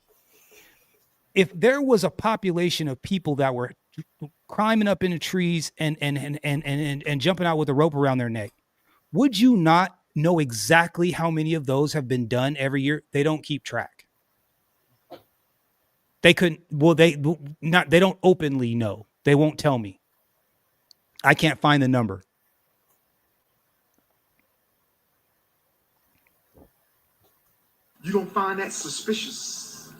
If there was a population of people that were climbing up into trees and jumping out with a rope around their neck, would you not know exactly how many of those have been done every year? They don't keep track. They couldn't, well, they don't openly know. They won't tell me. I can't find the number. You don't find that suspicious.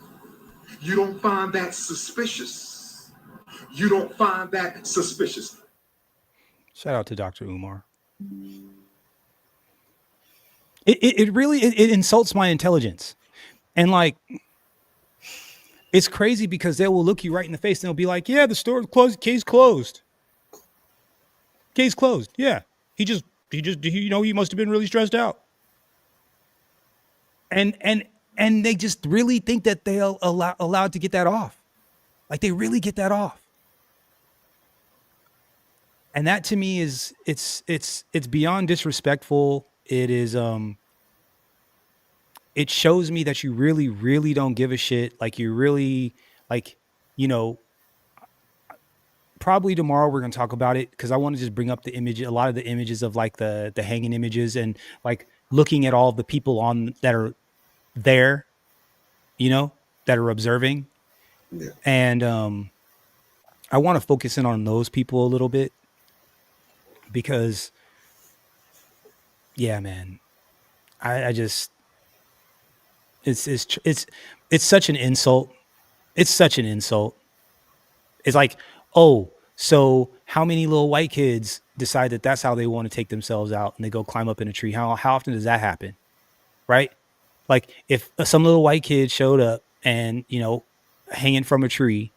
You don't find that suspicious. You don't find that suspicious. Shout out to Dr. Umar. It really insults my intelligence. And like, it's crazy because they will look you right in the face and they'll be like, yeah, the store closed, case closed. Case closed. Yeah. He just, he must have been really stressed out. And they just really think that they're allowed to get that off. Like, they really get that off. And that to me is, it's beyond disrespectful. It is, it shows me that you really, really don't give a shit. Like, you really, like, probably tomorrow we're going to talk about it, because I want to just bring up the image, a lot of the images of like the hanging images, and like looking at all the people that are there, that are observing. Yeah. And I want to focus in on those people a little bit, because yeah, man, I just, it's such an insult. It's such an insult. It's like, oh, so how many little white kids decide that that's how they want to take themselves out, and they go climb up in a tree? How often does that happen? Right? Like, if some little white kid showed up and, hanging from a tree,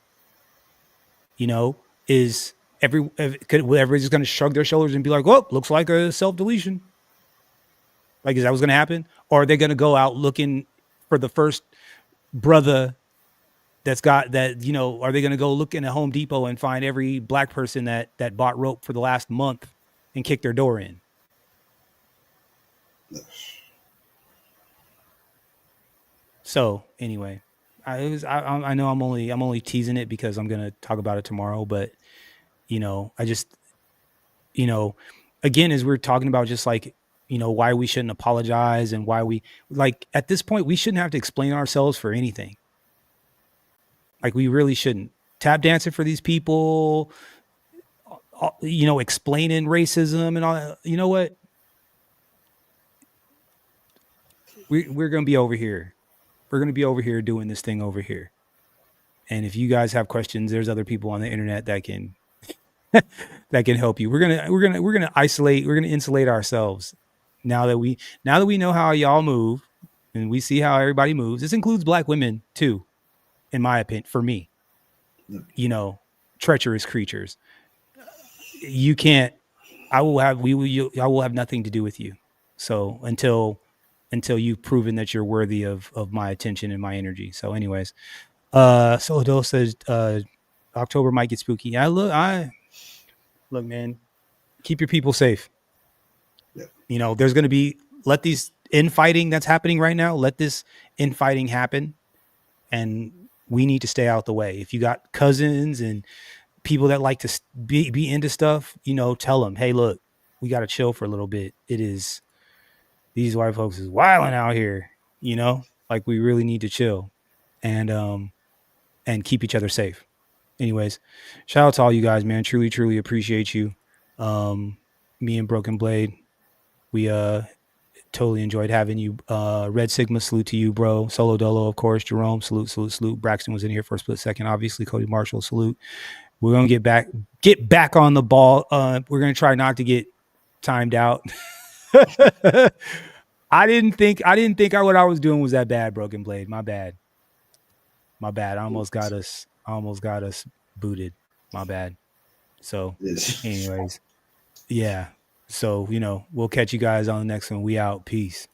is everybody's going to shrug their shoulders and be like, oh, looks like a self-deletion. Like, is that what's going to happen? Or are they going to go out looking for the first brother that's got that, are they going to go look in a Home Depot and find every black person that bought rope for the last month and kick their door in? So anyway, I know I'm only teasing it because I'm going to talk about it tomorrow, but I just, again, as we're talking about just like, why we shouldn't apologize, and why we, like, at this point, we shouldn't have to explain ourselves for anything. Like, we really shouldn't. Tap dancing for these people, explaining racism and all that. You know what? We're going to be over here. We're going to be over here doing this thing over here. And if you guys have questions, there's other people on the internet that can that can help you. We're going to isolate, we're going to insulate ourselves. Now that we know how y'all move, and we see how everybody moves. This includes black women too, in my opinion, for me. Treacherous creatures. You can't, I will have nothing to do with you. So until you've proven that you're worthy of my attention and my energy. So anyways, Soladol says, October might get spooky. Yeah, look, man, keep your people safe. Yeah. There's going to be, let these infighting that's happening right now, let this infighting happen. And we need to stay out the way. If you got cousins and people that like to be into stuff, tell them, hey, look, we got to chill for a little bit. These white folks is wilding out here, like, we really need to chill and keep each other safe. Anyways, shout out to all you guys, man. Truly, truly appreciate you. me and Broken Blade, we totally enjoyed having you. Red Sigma, salute to you, bro. Solo Dolo, of course. Jerome, salute. Braxton was in here for a split second. Obviously, Cody Marshall, salute. We're gonna get back on the ball. We're gonna try not to get timed out. I didn't think what I was doing was that bad, Broken Blade. My bad. I almost got us booted. My bad. So Yes. anyways, yeah. So, we'll catch you guys on the next one. We out. Peace.